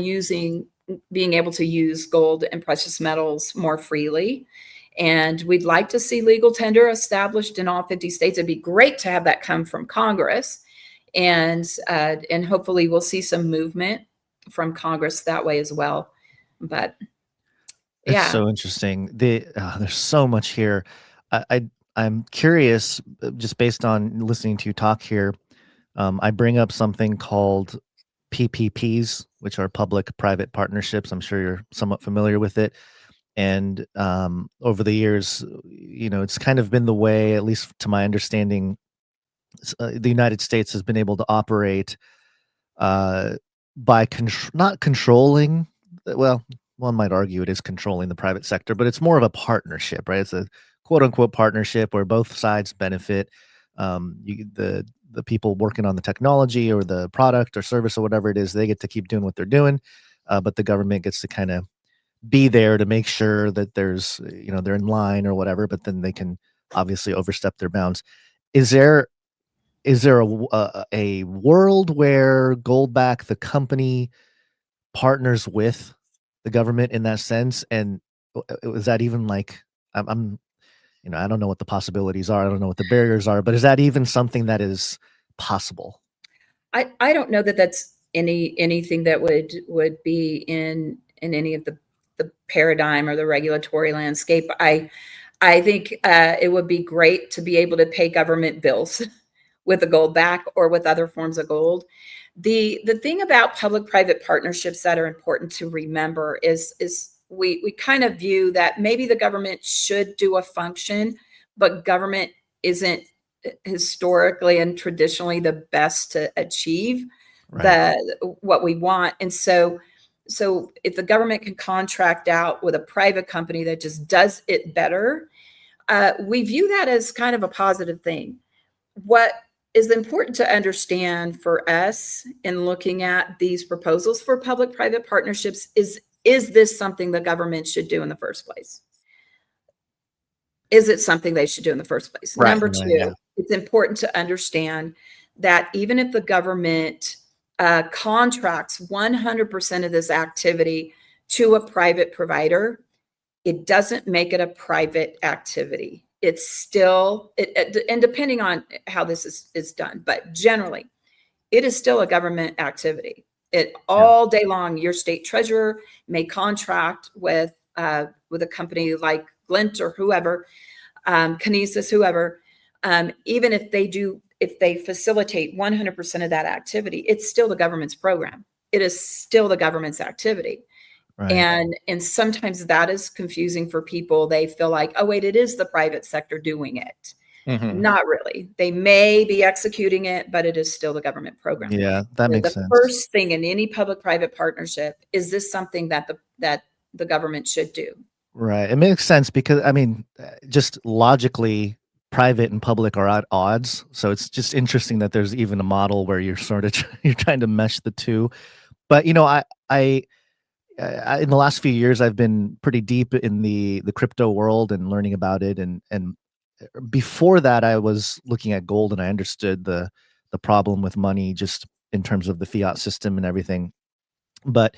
being able to use gold and precious metals more freely. And we'd like to see legal tender established in all 50 states. It'd be great to have that come from Congress. And hopefully we'll see some movement from Congress that way as well. But It's yeah, so interesting. There's so much here. I'm curious, just based on listening to you talk here. I bring up something called PPPs, which are public-private partnerships. I'm sure you're somewhat familiar with it. And over the years, it's kind of been the way, at least to my understanding, the United States has been able to operate uh, by not controlling. Well, one might argue it is controlling the private sector, but it's more of a partnership, right? It's a quote unquote partnership where both sides benefit. The people working on the technology or the product or service or whatever it is, they get to keep doing what they're doing, but the government gets to kind of be there to make sure that there's they're in line or whatever. But then they can obviously overstep their bounds. Is there a world where Goldback, the company, partners with the government in that sense? And is that even like, I don't know what the possibilities are. I don't know what the barriers are, but is that even something that is possible? I don't know that that's anything that would be in any of the paradigm or the regulatory landscape. I think it would be great to be able to pay government bills with a gold back or with other forms of gold. The thing about public-private partnerships that are important to remember is we kind of view that maybe the government should do a function, but government isn't historically and traditionally the best to achieve Right. what we want. And so if the government can contract out with a private company that just does it better, we view that as kind of a positive thing. What is important to understand for us in looking at these proposals for public-private partnerships is this something the government should do in the first place? Is it something they should do in the first place? Right. Number Right, two, yeah. it's important to understand that even if the government contracts 100% of this activity to a private provider, it doesn't make it a private activity. It's still, and depending on how this is done, but generally, it is still a government activity. It Yeah. all day long, your state treasurer may contract with a company like Glint or whoever, Kinesis, whoever, even if they facilitate 100% of that activity, it's still the government's program. It is still the government's activity. Right. And sometimes that is confusing for people. They feel like, oh, wait, it is the private sector doing it. Mhm. Not really. They may be executing it, but it is still the government program. Yeah, that makes The sense. first thing in any public-private partnership, is this something that the government should do? Right. It makes sense because I mean, just logically, private and public are at odds. So it's just interesting that there's even a model where you're sort of you're trying to mesh the two. But in the last few years, I've been pretty deep in the crypto world and learning about it. And before that, I was looking at gold, and I understood the problem with money just in terms of the fiat system and everything. But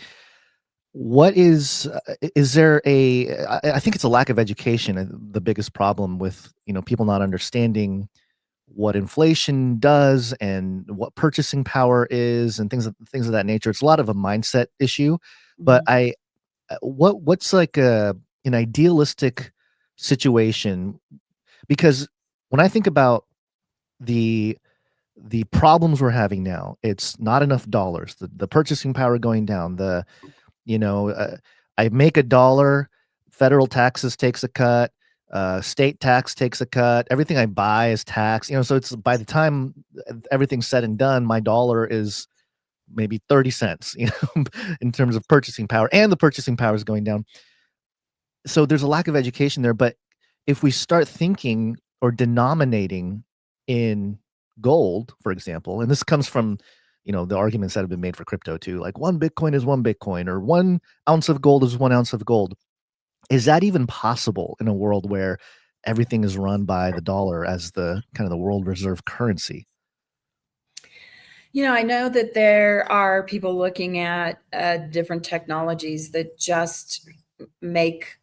what is there I think it's a lack of education, the biggest problem with, people not understanding what inflation does and what purchasing power is and things of that nature. It's a lot of a mindset issue, but Mhm. what's like an idealistic situation? Because when I think about the the problems we're having now, it's not enough dollars, the purchasing power going down, you know, uh, I make a dollar, federal taxes takes a cut, state tax takes a cut, everything I buy is taxed, so it's by the time everything's said and done, my dollar is maybe 30 cents, in terms of purchasing power, and the purchasing power is going down. So there's a lack of education there, but if we start thinking or denominating in gold, for example, and this comes from, the arguments that have been made for crypto too, like one Bitcoin is one Bitcoin or 1 ounce of gold is 1 ounce of gold. Is that even possible in a world where everything is run by the dollar as the kind of the world reserve currency? I know that there are people looking at different technologies that just make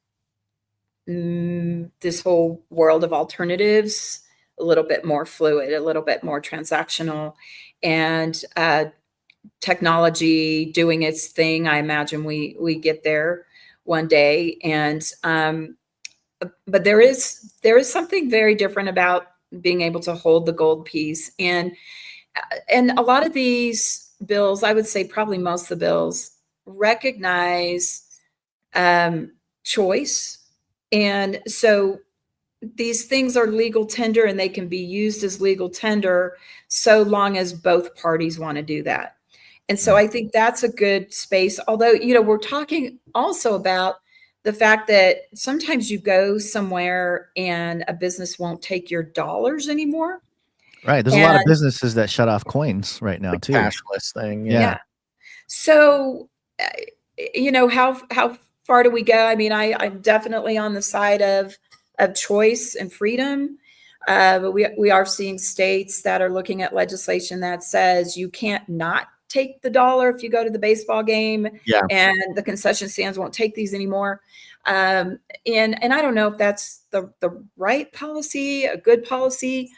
this whole world of alternatives a little bit more fluid, a little bit more transactional, and technology doing its thing. I imagine we get there one day, and but there is something very different about being able to hold the gold piece, and a lot of these bills, I would say probably most of the bills, recognize choice. And so these things are legal tender and they can be used as legal tender so long as both parties want to do that. And so Right. I think that's a good space. Although, we're talking also about the fact that sometimes you go somewhere and a business won't take your dollars anymore. Right. There's a lot of And businesses that shut off coins right now The too. cashless thing, yeah. Yeah. yeah. So, how far do we go? I mean, I'm definitely on the side of choice and freedom, but we are seeing states that are looking at legislation that says you can't not take the dollar if you go to the baseball game, Yeah. and the concession stands won't take these anymore. And I don't know if that's the right policy, a good policy.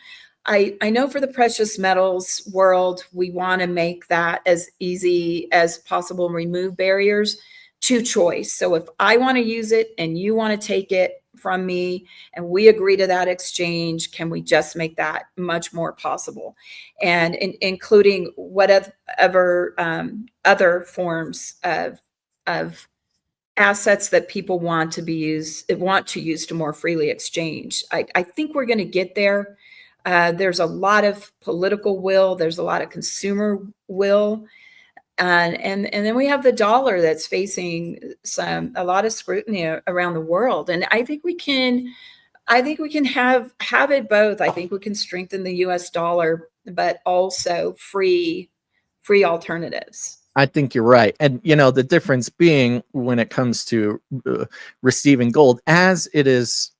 I know for the precious metals world, we want to make that as easy as possible and remove barriers to choice. So if I want to use it and you want to take it from me and we agree to that exchange, can we just make that much more possible? And including whatever other forms of assets that people want to use to more freely exchange. I think we're going to get there. There's a lot of political will. There's a lot of consumer will. And then we have the dollar that's facing a lot of scrutiny around the world. And I think we can have it both. I think we can strengthen the US dollar, but also free alternatives. I think you're right. And, the difference being when it comes to receiving gold, as it is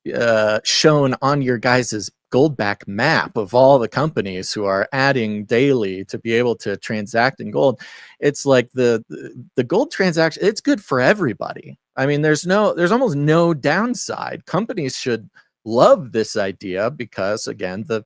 shown on your guys's Goldback map of all the companies who are adding daily to be able to transact in gold, it's like the gold transaction, it's good for everybody. I mean, there's almost no downside. Companies should love this idea because, again, the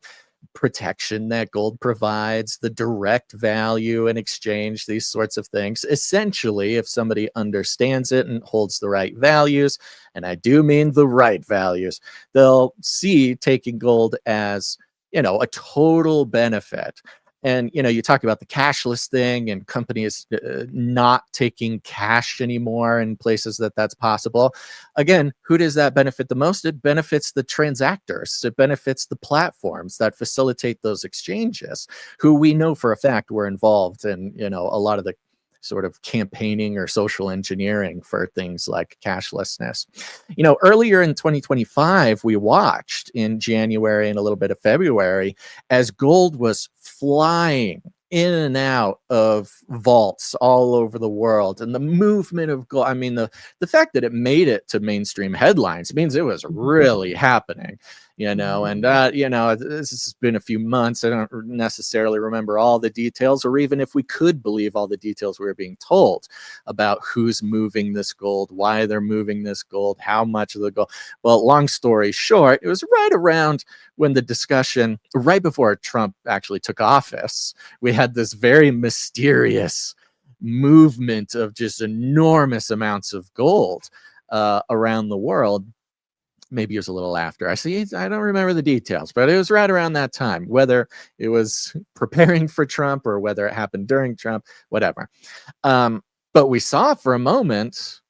protection that gold provides, the direct value in exchange, these sorts of things. Essentially, if somebody understands it and holds the right values, and I do mean the right values, they'll see taking gold as, a total benefit. And, you talk about the cashless thing and companies not taking cash anymore in places that's possible. Again, who does that benefit the most? It benefits the transactors. It benefits the platforms that facilitate those exchanges, who we know for a fact were involved in, a lot of the sort of campaigning or social engineering for things like cashlessness. Earlier in 2025, we watched in January and a little bit of February as gold was flying in and out of vaults all over the world, and the movement of gold. I mean, the fact that it made it to mainstream headlines means it was really happening, and this has been a few months. I don't necessarily remember all the details, or even if we could believe all the details we were being told about who's moving this gold, why they're moving this gold, how much of the gold. Well, long story short, it was right around when the discussion, right before Trump actually took office, we had this very mysterious movement of just enormous amounts of gold around the world. Maybe it was a little after. I don't remember the details, but it was right around that time, whether it was preparing for Trump or whether it happened during Trump, whatever. But we saw for a moment,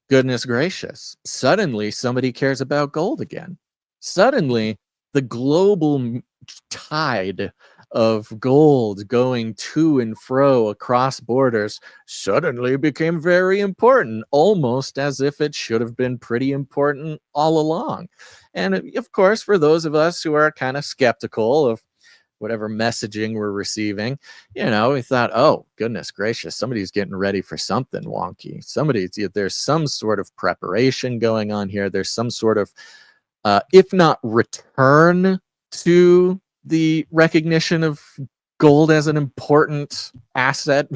goodness gracious, suddenly somebody cares about gold again. Suddenly, the global tide of gold going to and fro across borders suddenly became very important, almost as if it should have been pretty important all along. And of course, for those of us who are kind of skeptical of whatever messaging we're receiving, we thought, oh, goodness gracious, somebody's getting ready for something wonky. There's some sort of preparation going on here. There's some sort of, if not return to the recognition of gold as an important asset,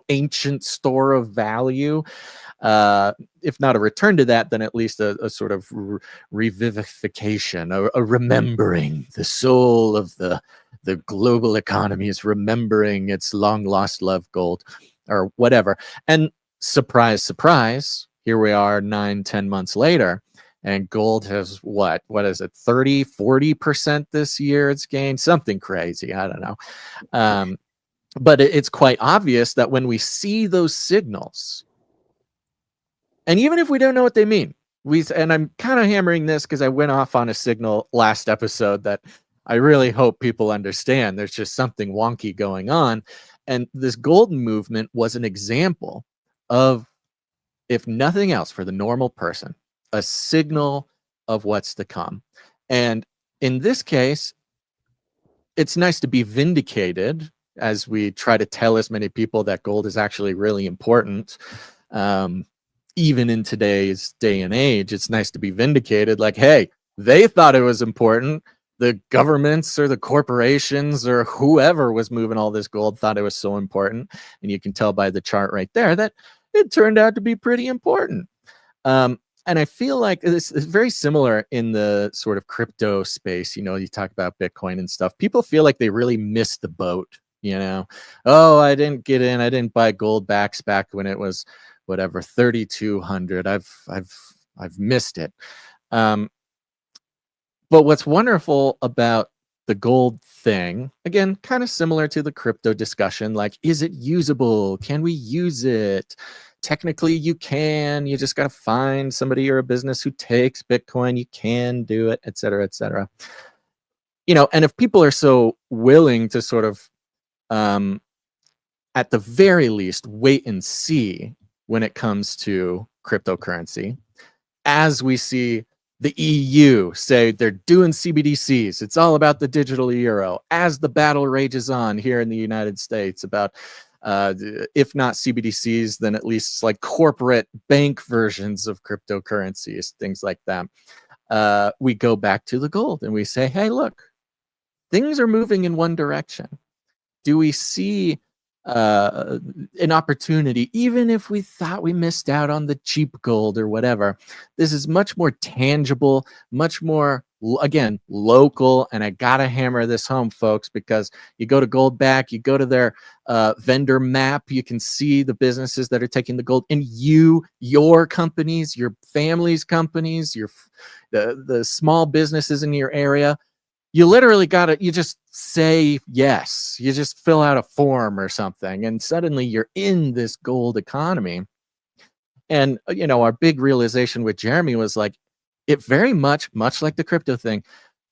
ancient store of value. If not a return to that, then at least a sort of revivification, a remembering. The soul of the global economy is remembering its long lost love, gold, or whatever. And surprise, surprise, here we are 9-10 months later. And gold has what is it, 30-40% this year it's gained? Something crazy. I don't know. But it's quite obvious that when we see those signals, and even if we don't know what they mean, and I'm kind of hammering this because I went off on a signal last episode that I really hope people understand. There's just something wonky going on. And this golden movement was an example of, if nothing else, for the normal person, a signal of what's to come. And in this case, it's nice to be vindicated as we try to tell as many people that gold is actually really important. Even in today's day and age, it's nice to be vindicated. Like, hey, they thought it was important. The governments or the corporations or whoever was moving all this gold thought it was so important. And you can tell by the chart right there that it turned out to be pretty important. And I feel like this is very similar in the sort of crypto space. You talk about Bitcoin and stuff. People feel like they really missed the boat. Oh, I didn't get in. I didn't buy Goldbacks back when it was whatever 3,200. I've missed it. But what's wonderful about the gold thing, again, kind of similar to the crypto discussion, like, is it usable? Can we use it? Technically, you can. You just got to find somebody or a business who takes Bitcoin. You can do it, et cetera, et cetera. And if people are so willing to sort of, at the very least, wait and see when it comes to cryptocurrency, as we see the EU say they're doing CBDCs. It's all about the digital euro. As the battle rages on here in the United States about, if not CBDCs, then at least like corporate bank versions of cryptocurrencies, things like that. We go back to the gold and we say, hey, look, things are moving in one direction. Do we see an opportunity, even if we thought we missed out on the cheap gold or whatever? This is much more tangible, much more, again, local. And I gotta hammer this home, folks, because you go to Goldback, you go to their vendor map, you can see the businesses that are taking the gold, and your companies, your family's companies, the small businesses in your area. You literally you just say yes. You just fill out a form or something, and suddenly you're in this gold economy. And, our big realization with Jeremy was like, it very much like the crypto thing,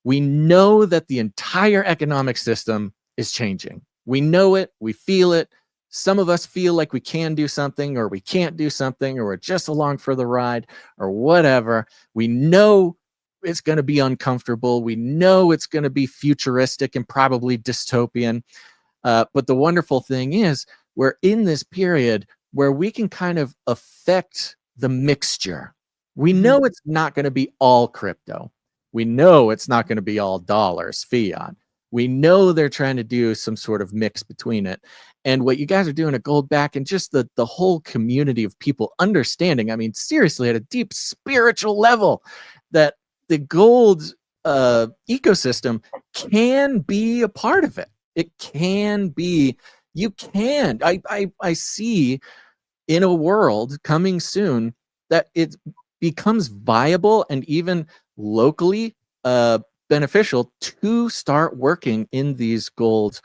we know that the entire economic system is changing. We know it, we feel it. Some of us feel like we can do something, or we can't do something, or we're just along for the ride, or whatever. We know it's going to be uncomfortable. We know it's going to be futuristic and probably dystopian. But the wonderful thing is, we're in this period where we can kind of affect the mixture. We know it's not going to be all crypto. We know it's not going to be all dollars, fiat. We know they're trying to do some sort of mix between it. And what you guys are doing at Goldback, and just the whole community of people understanding, I mean, seriously, at a deep spiritual level, that the gold ecosystem can be a part of it. It can be. You can. I see in a world coming soon that it becomes viable and even locally beneficial to start working in these gold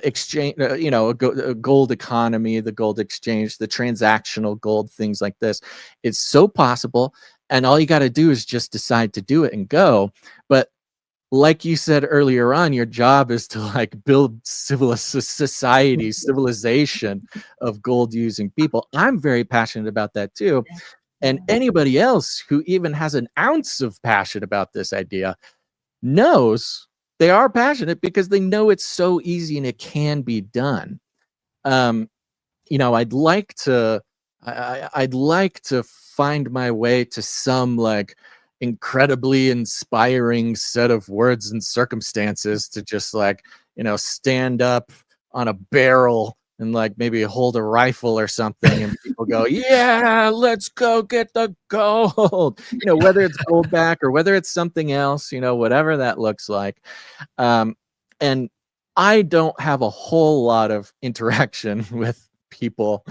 exchange, a gold economy, the gold exchange, the transactional gold, things like this. It's so possible. And all you got to do is just decide to do it and go. But like you said earlier on, your job is to like build civilization of gold using people. I'm very passionate about that too. And anybody else who even has an ounce of passion about this idea knows they are passionate, because they know it's so easy and it can be done. I'd like to find my way to some like incredibly inspiring set of words and circumstances to just like, stand up on a barrel and like maybe hold a rifle or something, and people go, yeah, let's go get the gold, whether it's Goldback or whether it's something else, whatever that looks like. And I don't have a whole lot of interaction with people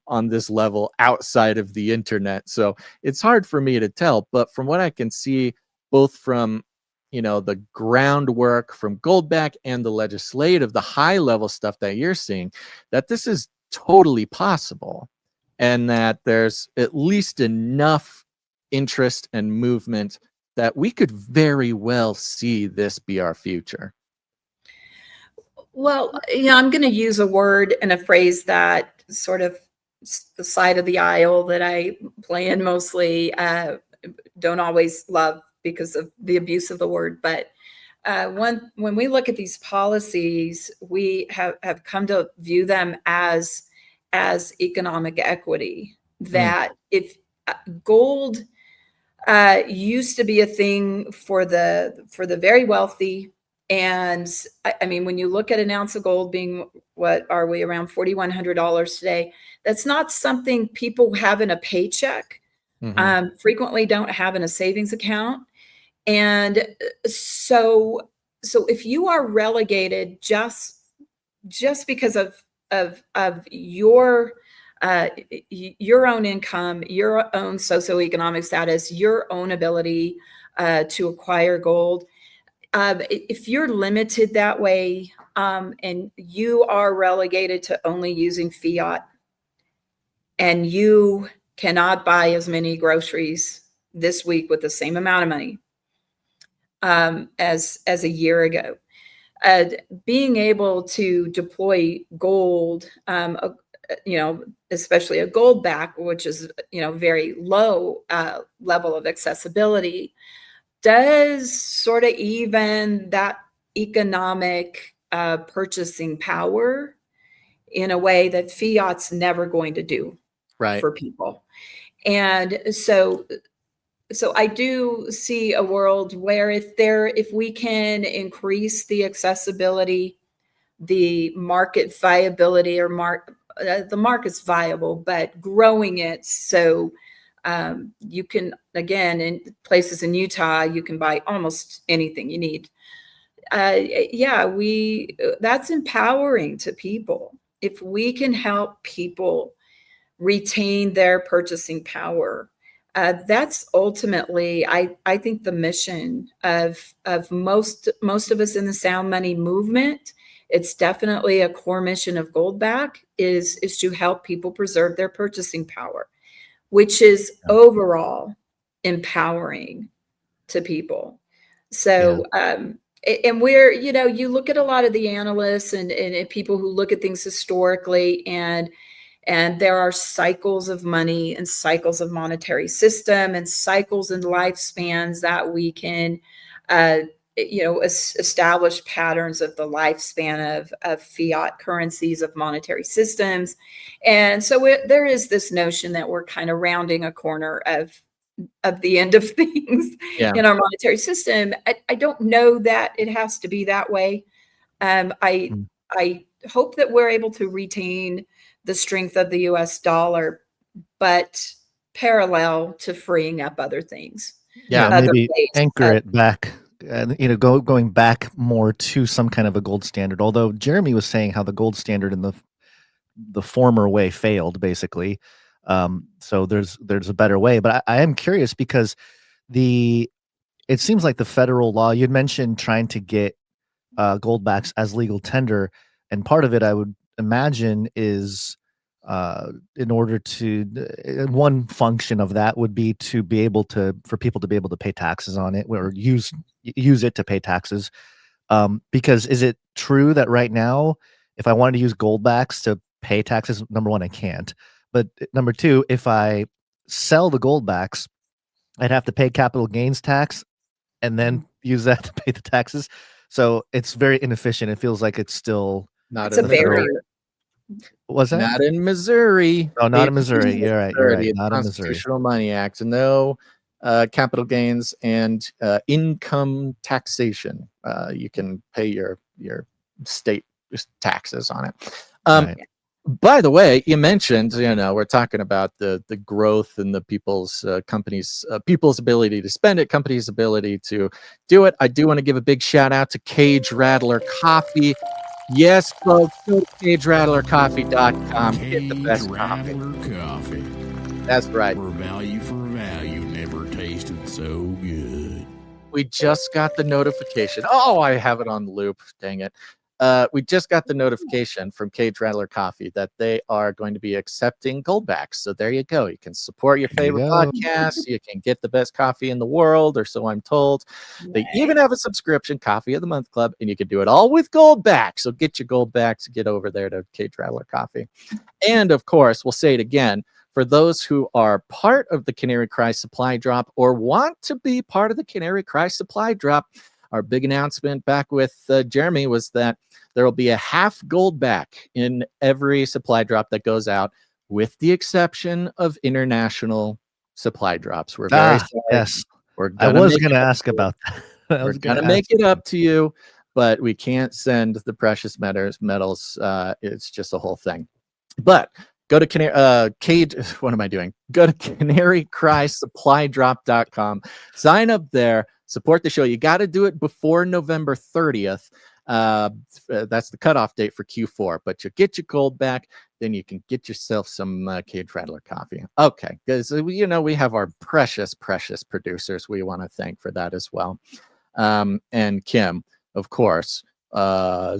on this level outside of the internet, so it's hard for me to tell. But from what I can see, both from the groundwork from Goldback and the legislative, the high level stuff that you're seeing, that this is totally possible, and that there's at least enough interest and movement that we could very well see this be our future. Well, I'm going to use a word and a phrase that sort of the side of the aisle that I play in mostly don't always love because of the abuse of the word. But when we look at these policies, we have come to view them as economic equity. That if gold used to be a thing for the very wealthy. And I mean, when you look at an ounce of gold being, what are we, around $4,100 today, that's not something people have in a paycheck. frequently don't have in a savings account. And so if you are relegated just because of your own income, your own socioeconomic status, your own ability to acquire gold, if you're limited that way, and you are relegated to only using fiat, and you cannot buy as many groceries this week with the same amount of money as a year ago, being able to deploy gold, especially a goldback, which is very low level of accessibility, does sort of even that economic purchasing power in a way that fiat's never going to do for people. And so I do see a world where if we can increase the accessibility, the market viability, or the market's viable, but growing it so you can, again, in places in Utah, you can buy almost anything you need. That's empowering to people. If we can help people retain their purchasing power, that's ultimately, I think, the mission of most of us in the Sound Money movement. It's definitely a core mission of Goldback is to help people preserve their purchasing power, which is overall empowering to people. So, and we're, you look at a lot of the analysts and people who look at things historically, and there are cycles of money and cycles of monetary system and cycles and lifespans that we can, establish patterns of the lifespan of fiat currencies, of monetary systems. And so there is this notion that we're kind of rounding a corner of the end of things in our monetary system. I don't know that it has to be that way. I hope that we're able to retain the strength of the US dollar, but parallel to freeing up other things. Maybe anchor it back, going back more to some kind of a gold standard. Although Jeremy was saying how the gold standard in the former way failed, basically. So there's a better way. But I am curious because it seems like the federal law, you'd mentioned trying to get goldbacks as legal tender, and part of it I would imagine is in order to one function of that would be to be able to, for people to be able to pay taxes on it, or use it to pay taxes. Because is it true that right now, if I wanted to use goldbacks to pay taxes, number one, I can't. But number two, if I sell the goldbacks, I'd have to pay capital gains tax and then use that to pay the taxes. So it's very inefficient. It feels like it's still not a barrier. Was that? Not in Missouri. No, not in Missouri. You're right. Not in Missouri. Constitutional Money Act. No capital gains and income taxation. You can pay your state taxes on it. By the way, you mentioned, we're talking about the growth and the people's ability to spend it, companies' ability to do it. I do want to give a big shout out to Cage Rattler Coffee. Yes, folks, go to CageRattlerCoffee.com. Get the best coffee. That's right. For value never tasted so good. We just got the notification. Oh, I have it on loop. Dang it. We just got the notification from Cage Rattler Coffee that they are going to be accepting goldbacks. So there you go. You can support your favorite podcast. You can get the best coffee in the world, or so I'm told. They even have a subscription, Coffee of the Month Club, and you can do it all with goldbacks. So get your goldbacks, get over there to Cage Rattler Coffee. And of course, we'll say it again, for those who are part of the Canary Cry Supply Drop or want to be part of the Canary Cry Supply Drop, our big announcement back with Jeremy was that there will be a half goldback in every supply drop that goes out, with the exception of international supply drops. We're very sorry. Yes. I was going to ask about that. We're going to make it up to you, but we can't send the precious metals. It's just a whole thing. But Go to what am I doing? Go to canarycrysupply.com. Sign up there. Support the show. You got to do it before November 30th. That's the cutoff date for Q4. But you'll get your gold back. Then you can get yourself some Cage Rattler coffee. Okay, because we have our precious producers we want to thank for that as well. And Kim, of course, from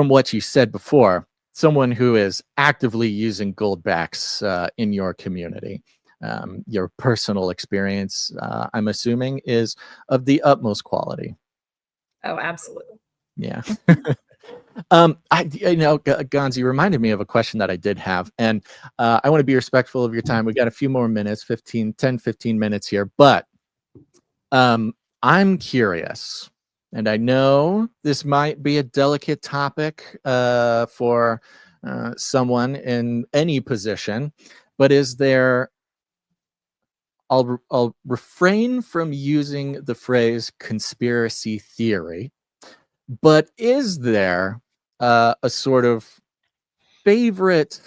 what you said before, someone who is actively using goldbacks in your community. Your personal experience, I'm assuming, is of the utmost quality. Oh, absolutely. Yeah. Gons, you reminded me of a question that I did have, and I want to be respectful of your time. We got a few more minutes, 15 minutes here, but I'm curious, and I know this might be a delicate topic for someone in any position, but is there, I'll refrain from using the phrase conspiracy theory, but is there a sort of favorite,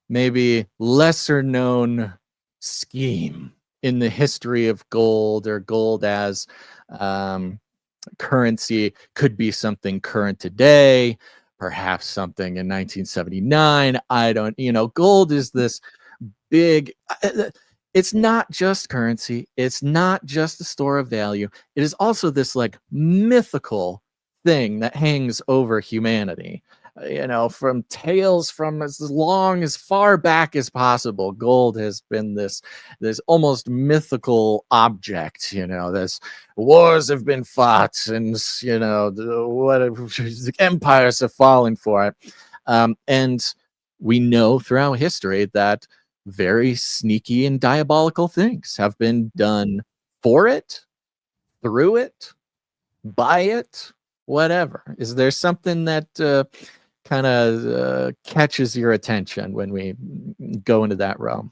maybe lesser known scheme in the history of gold, or gold as currency? Could be something current today, perhaps something in 1979. I don't, gold is this big, it's not just currency. It's not just a store of value. It is also this like mythical thing that hangs over humanity. From tales from as far back as possible, gold has been this almost mythical object. This wars have been fought, and empires have fallen for it. And we know throughout history that very sneaky and diabolical things have been done for it, through it, by it, whatever. Is there something that kind of catches your attention when we go into that realm?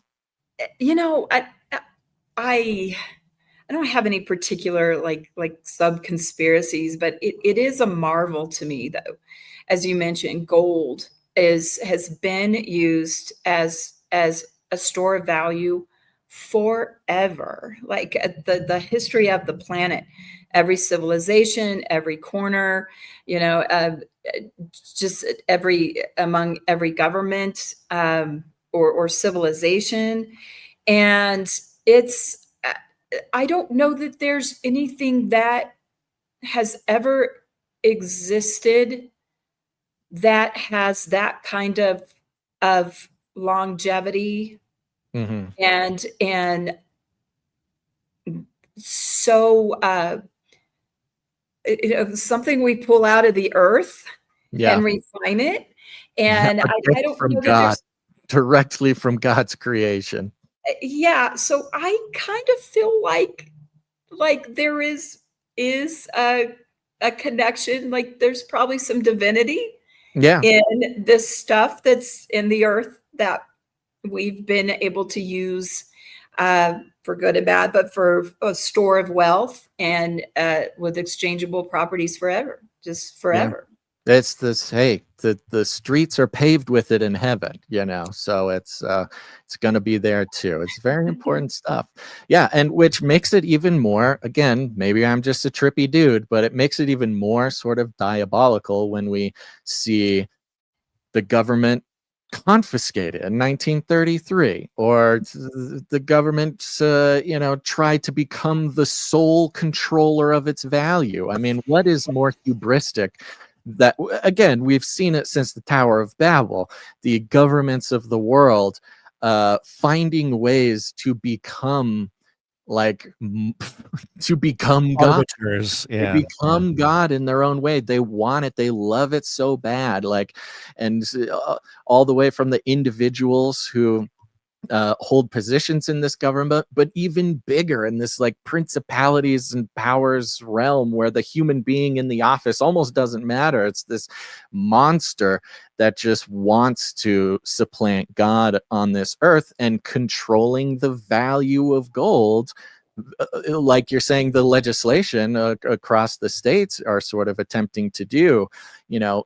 I don't have any particular like sub conspiracies, but it is a marvel to me, though. As you mentioned, gold has been used as a store of value forever, like the history of the planet, every civilization, every corner, just among every government or civilization. And it's, I don't know that there's anything that has ever existed that has that kind of longevity. Mm-hmm. And so something we pull out of the earth and refine it. And I don't know that there's directly from God's creation. Yeah. So I kind of feel like there is a connection, like there's probably some divinity in this stuff that's in the earth that we've been able to use for good and bad, but for a store of wealth and with exchangeable properties forever, just forever. Yeah. It's this, hey, the streets are paved with it in heaven, so it's going to be there too. It's very important stuff. Yeah. And which makes it even more, again, maybe I'm just a trippy dude, but it makes it even more sort of diabolical when we see the government confiscated in 1933, or the government tried to become the sole controller of its value. I mean, what is more hubristic? That, again, we've seen it since the Tower of Babel, the governments of the world finding ways to become to become arbiters. God. They become God in their own way. They want it. They love it so bad. And all the way from the individuals who hold positions in this government, but even bigger in this principalities and powers realm, where the human being in the office almost doesn't matter. It's this monster that just wants to supplant God on this earth, and controlling the value of gold like you're saying, the legislation across the states are sort of attempting to do,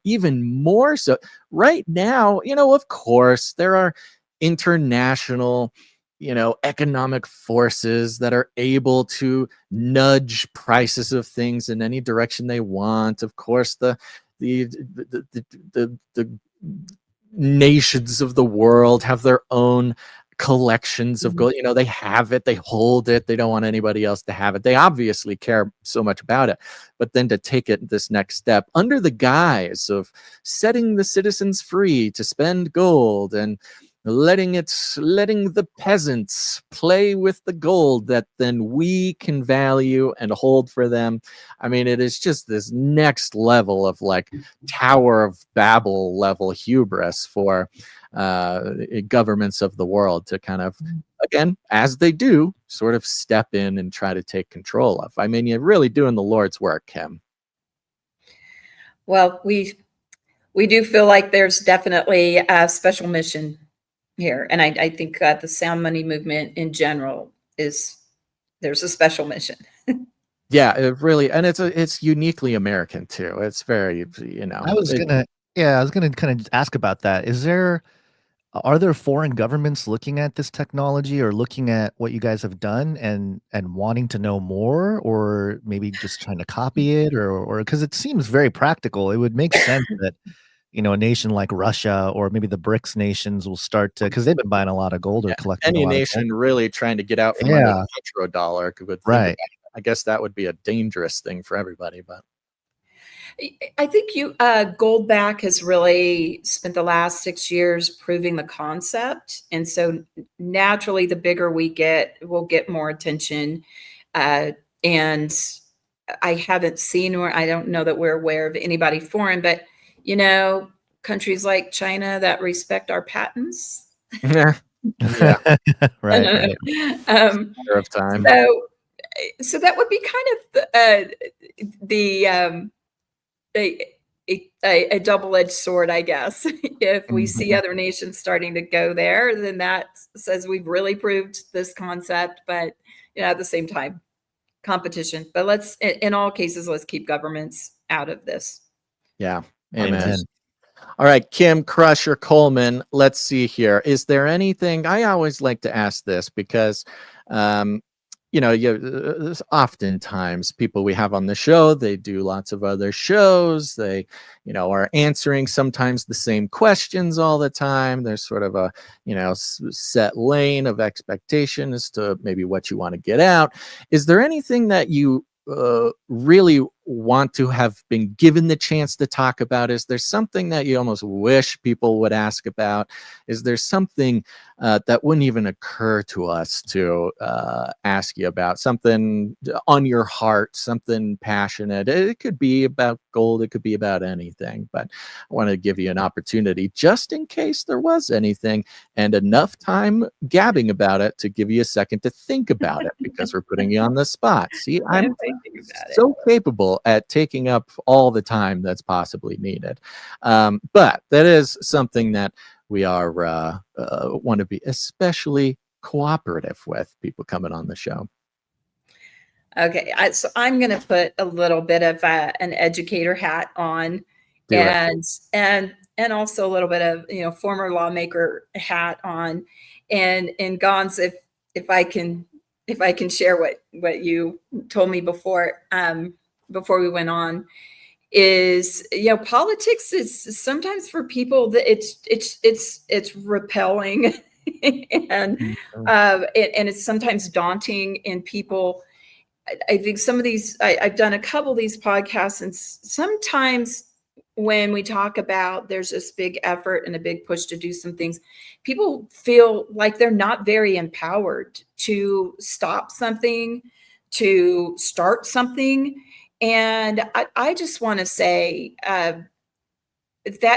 even more so right now. Of course, there are international, economic forces that are able to nudge prices of things in any direction they want. Of course, the nations of the world have their own collections of gold. They have it, they hold it, they don't want anybody else to have it. They obviously care so much about it. But then to take it this next step under the guise of setting the citizens free to spend gold and letting the peasants play with the gold that then we can value and hold for them. I mean, it is just this next level of like Tower of Babel level hubris for governments of the world to kind of, again, as they do, sort of step in and try to take control of. I mean, you're really doing the Lord's work, Kim. Well, we do feel like there's definitely a special mission here. And I think the sound money movement in general there's a special mission. Yeah, it really, and it's uniquely American too. It's very, I was gonna kind of ask about that. Are there foreign governments looking at this technology or looking at what you guys have done and wanting to know more, or maybe just trying to copy it, or because it seems very practical? It would make sense that a nation like Russia or maybe the BRICS nations will start to, because they've been buying a lot of gold or collecting any a lot nation really trying to get out from under the petrodollar would think right. about it. I guess that would be a dangerous thing for everybody, but I think Goldback has really spent the last 6 years proving the concept. And so naturally, the bigger we get, we'll get more attention. And I haven't seen, or I don't know that we're aware of anybody foreign, but countries like China that respect our patents. yeah. right. Matter of time. So that would be kind of a double-edged sword, I guess. If we see other nations starting to go there, then that says we've really proved this concept. But at the same time, competition. But in all cases, let's keep governments out of this. Yeah. Amen. All right, Kim Crusher Coleman, let's see here. Is there anything, I always like to ask this because, oftentimes people we have on the show, they do lots of other shows. They, are answering sometimes the same questions all the time. There's sort of a, set lane of expectation as to maybe what you want to get out. Is there anything that you really want to have been given the chance to talk about? Is there something that you almost wish people would ask about? Is there something that wouldn't even occur to us to ask you about? Something on your heart, something passionate? It could be about gold, it could be about anything, but I want to give you an opportunity just in case there was anything, and enough time gabbing about it to give you a second to think about it, because we're putting you on the spot. See, I'm so capable at taking up all the time that's possibly needed. But that is something that we are want to be especially cooperative with people coming on the show. Okay, so I'm going to put a little bit of an educator hat on, and also a little bit of former lawmaker hat on, and Gons, if I can share what you told me before we went on, is politics is sometimes for people that it's repelling and it's sometimes daunting, and people, I think some of these, I've done a couple of these podcasts, and sometimes when we talk about there's this big effort and a big push to do some things, people feel like they're not very empowered to stop something, to start something. And I just want to say that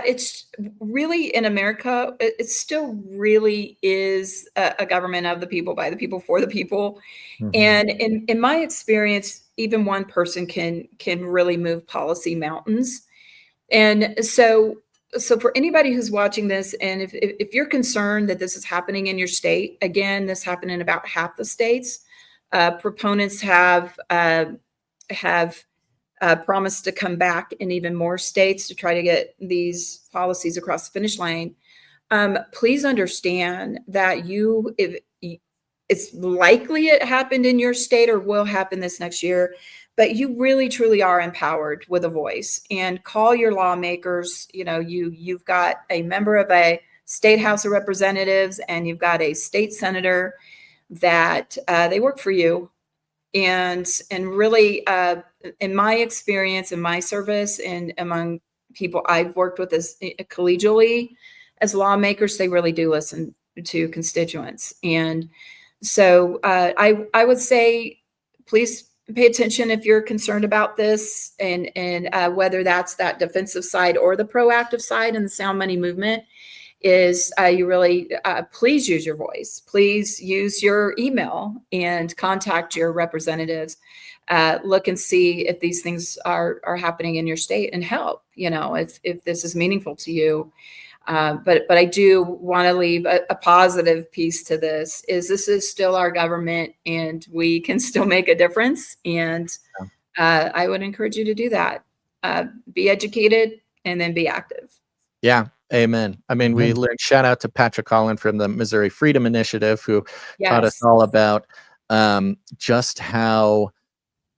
it's really, in America, it still really is a government of the people, by the people, for the people. Mm-hmm. And in my experience, even one person can really move policy mountains. And so for anybody who's watching this, and if you're concerned that this is happening in your state, again, this happened in about half the states. Proponents have promised to come back in even more states to try to get these policies across the finish line. Please understand that if it's likely it happened in your state or will happen this next year, but you really truly are empowered with a voice, and call your lawmakers. You've got a member of a state House of Representatives and you've got a state senator that they work for you. And really, in my experience, in my service, and among people I've worked with as collegially as lawmakers, they really do listen to constituents. And so I would say, please pay attention if you're concerned about this, and whether that's that defensive side or the proactive side in the Sound Money movement. Is you really please use your voice. Please use your email and contact your representatives. Look and see if these things are happening in your state, and help. If this is meaningful to you. But I do want to leave a positive piece to this. This is still our government, and we can still make a difference. And I would encourage you to do that. Be educated, and then be active. Yeah. Amen. I mean, we learned, shout out to Patrick Holland from the Missouri Freedom Initiative, who taught us all about just how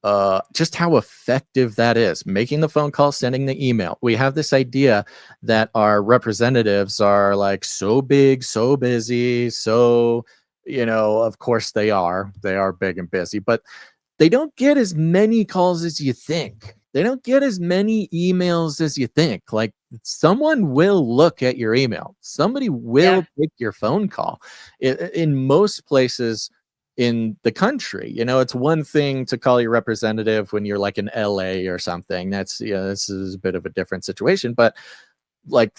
effective that is. Making the phone call, sending the email. We have this idea that our representatives are like so big, so busy, so, of course they are big and busy, but they don't get as many calls as you think. They don't get as many emails as you think. Like, someone will look at your email. Somebody will take your phone call. In most places in the country, it's one thing to call your representative when you're like in LA or something. This is a bit of a different situation, but like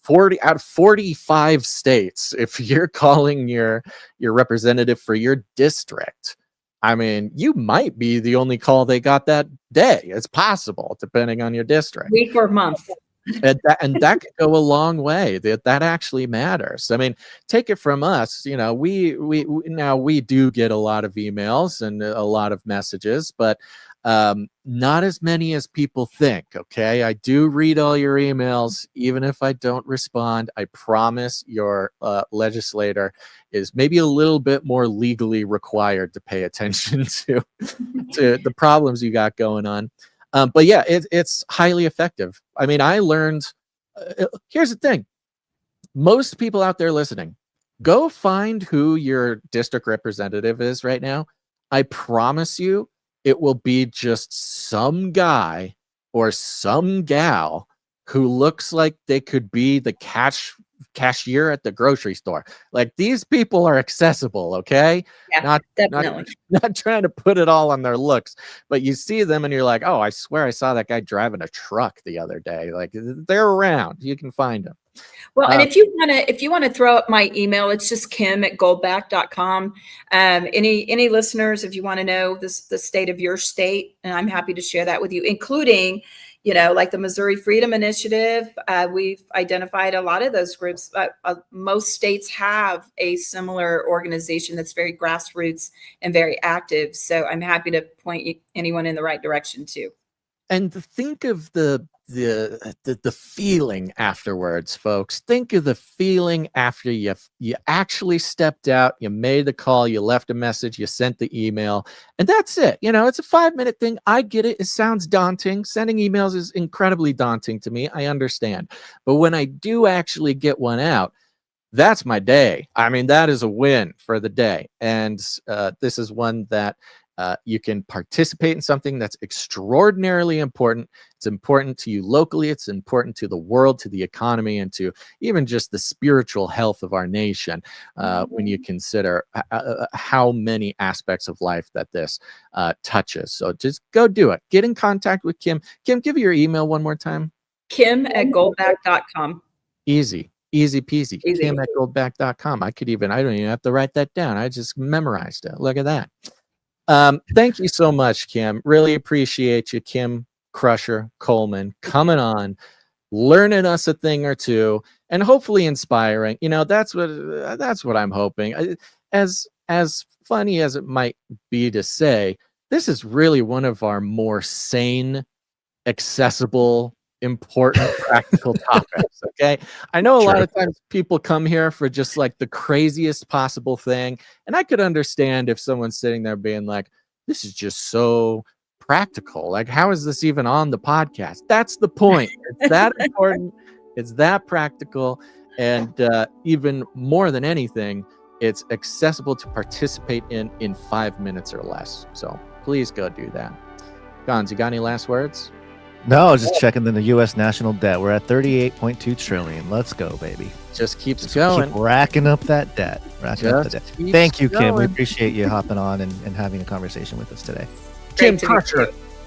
40 out of 45 states, if you're calling your representative for your district, I mean, you might be the only call they got that day. It's possible, depending on your district. Week or month. And that could go a long way. That actually matters. I mean, take it from us. We do get a lot of emails and a lot of messages, but not as many as people think. Okay, I do read all your emails, even if I don't respond. I promise your legislator is maybe a little bit more legally required to pay attention to the problems you got going on. But yeah, it's highly effective. I mean, I learned, here's the thing. Most people out there listening, go find who your district representative is right now. I promise you, it will be just some guy or some gal who looks like they could be the cashier at the grocery store. Like, these people are accessible, okay? Yeah, definitely. Not trying to put it all on their looks, but you see them and you're like, oh, I swear I saw that guy driving a truck the other day. Like, they're around. You can find them. Well, and if you want to throw up my email, it's just kim@goldback.com. Any listeners, if you want to know the state of your state, and I'm happy to share that with you, including, like the Missouri Freedom Initiative. We've identified a lot of those groups. Most states have a similar organization that's very grassroots and very active. So I'm happy to point anyone in the right direction too. And think of the feeling afterwards, folks. Think of the feeling after you actually stepped out, you made the call, you left a message, you sent the email, and that's it. It's a 5-minute thing. I get it. It sounds daunting. Sending emails is incredibly daunting to me. I understand. But when I do actually get one out, that's my day. I mean, that is a win for the day. And this is one that you can participate in something that's extraordinarily important. It's important to you locally. It's important to the world, to the economy, and to even just the spiritual health of our nation when you consider how many aspects of life that this touches. So just go do it. Get in contact with Kim. Kim, give your email one more time. Kim@goldback.com. Easy peasy. Kim@goldback.com. I don't even have to write that down. I just memorized it. Look at that. Thank you so much, Kim. Really appreciate you, Kim Crusher Coleman, coming on, learning us a thing or two, and hopefully inspiring. That's what I'm hoping. As as funny as it might be to say, this is really one of our more sane, accessible, important, practical topics. Okay. I know a lot of times people come here for just like the craziest possible thing. And I could understand if someone's sitting there being like, this is just so practical. Like, how is this even on the podcast? That's the point. It's that important. It's that practical. And even more than anything, it's accessible to participate in 5 minutes or less. So please go do that. Gons, you got any last words? No, just checking the U.S. national debt. We're at 38.2 trillion. Let's go, baby. Just keeps going. Keep racking up that debt. Thank you, Kim. We appreciate you hopping on and having a conversation with us today. Kim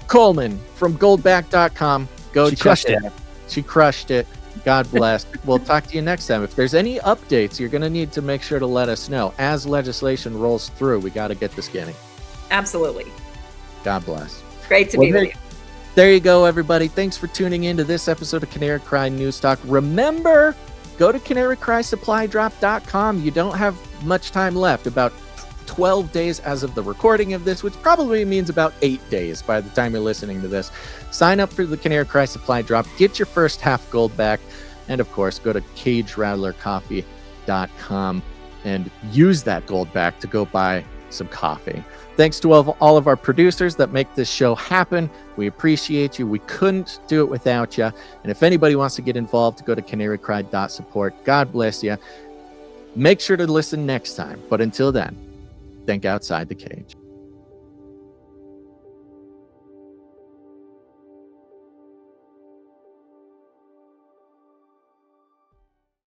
Coleman from goldback.com. Go check it out. She crushed it. God bless. We'll talk to you next time. If there's any updates, you're going to need to make sure to let us know. As legislation rolls through, we got to get this getting. Absolutely. God bless. Great to be with you. There you go, everybody. Thanks for tuning in to this episode of Canary Cry News Talk. Remember, go to canarycrysupply.com. You don't have much time left, about 12 days as of the recording of this, which probably means about 8 days by the time you're listening to this. Sign up for the Canary Cry Supply Drop. Get your first half gold back. And, of course, go to cagerattlercoffee.com and use that gold back to go buy some coffee. Thanks to all of our producers that make this show happen. We appreciate you. We couldn't do it without you. And if anybody wants to get involved, go to canarycry.support. God bless you. Make sure to listen next time. But until then, think outside the cage.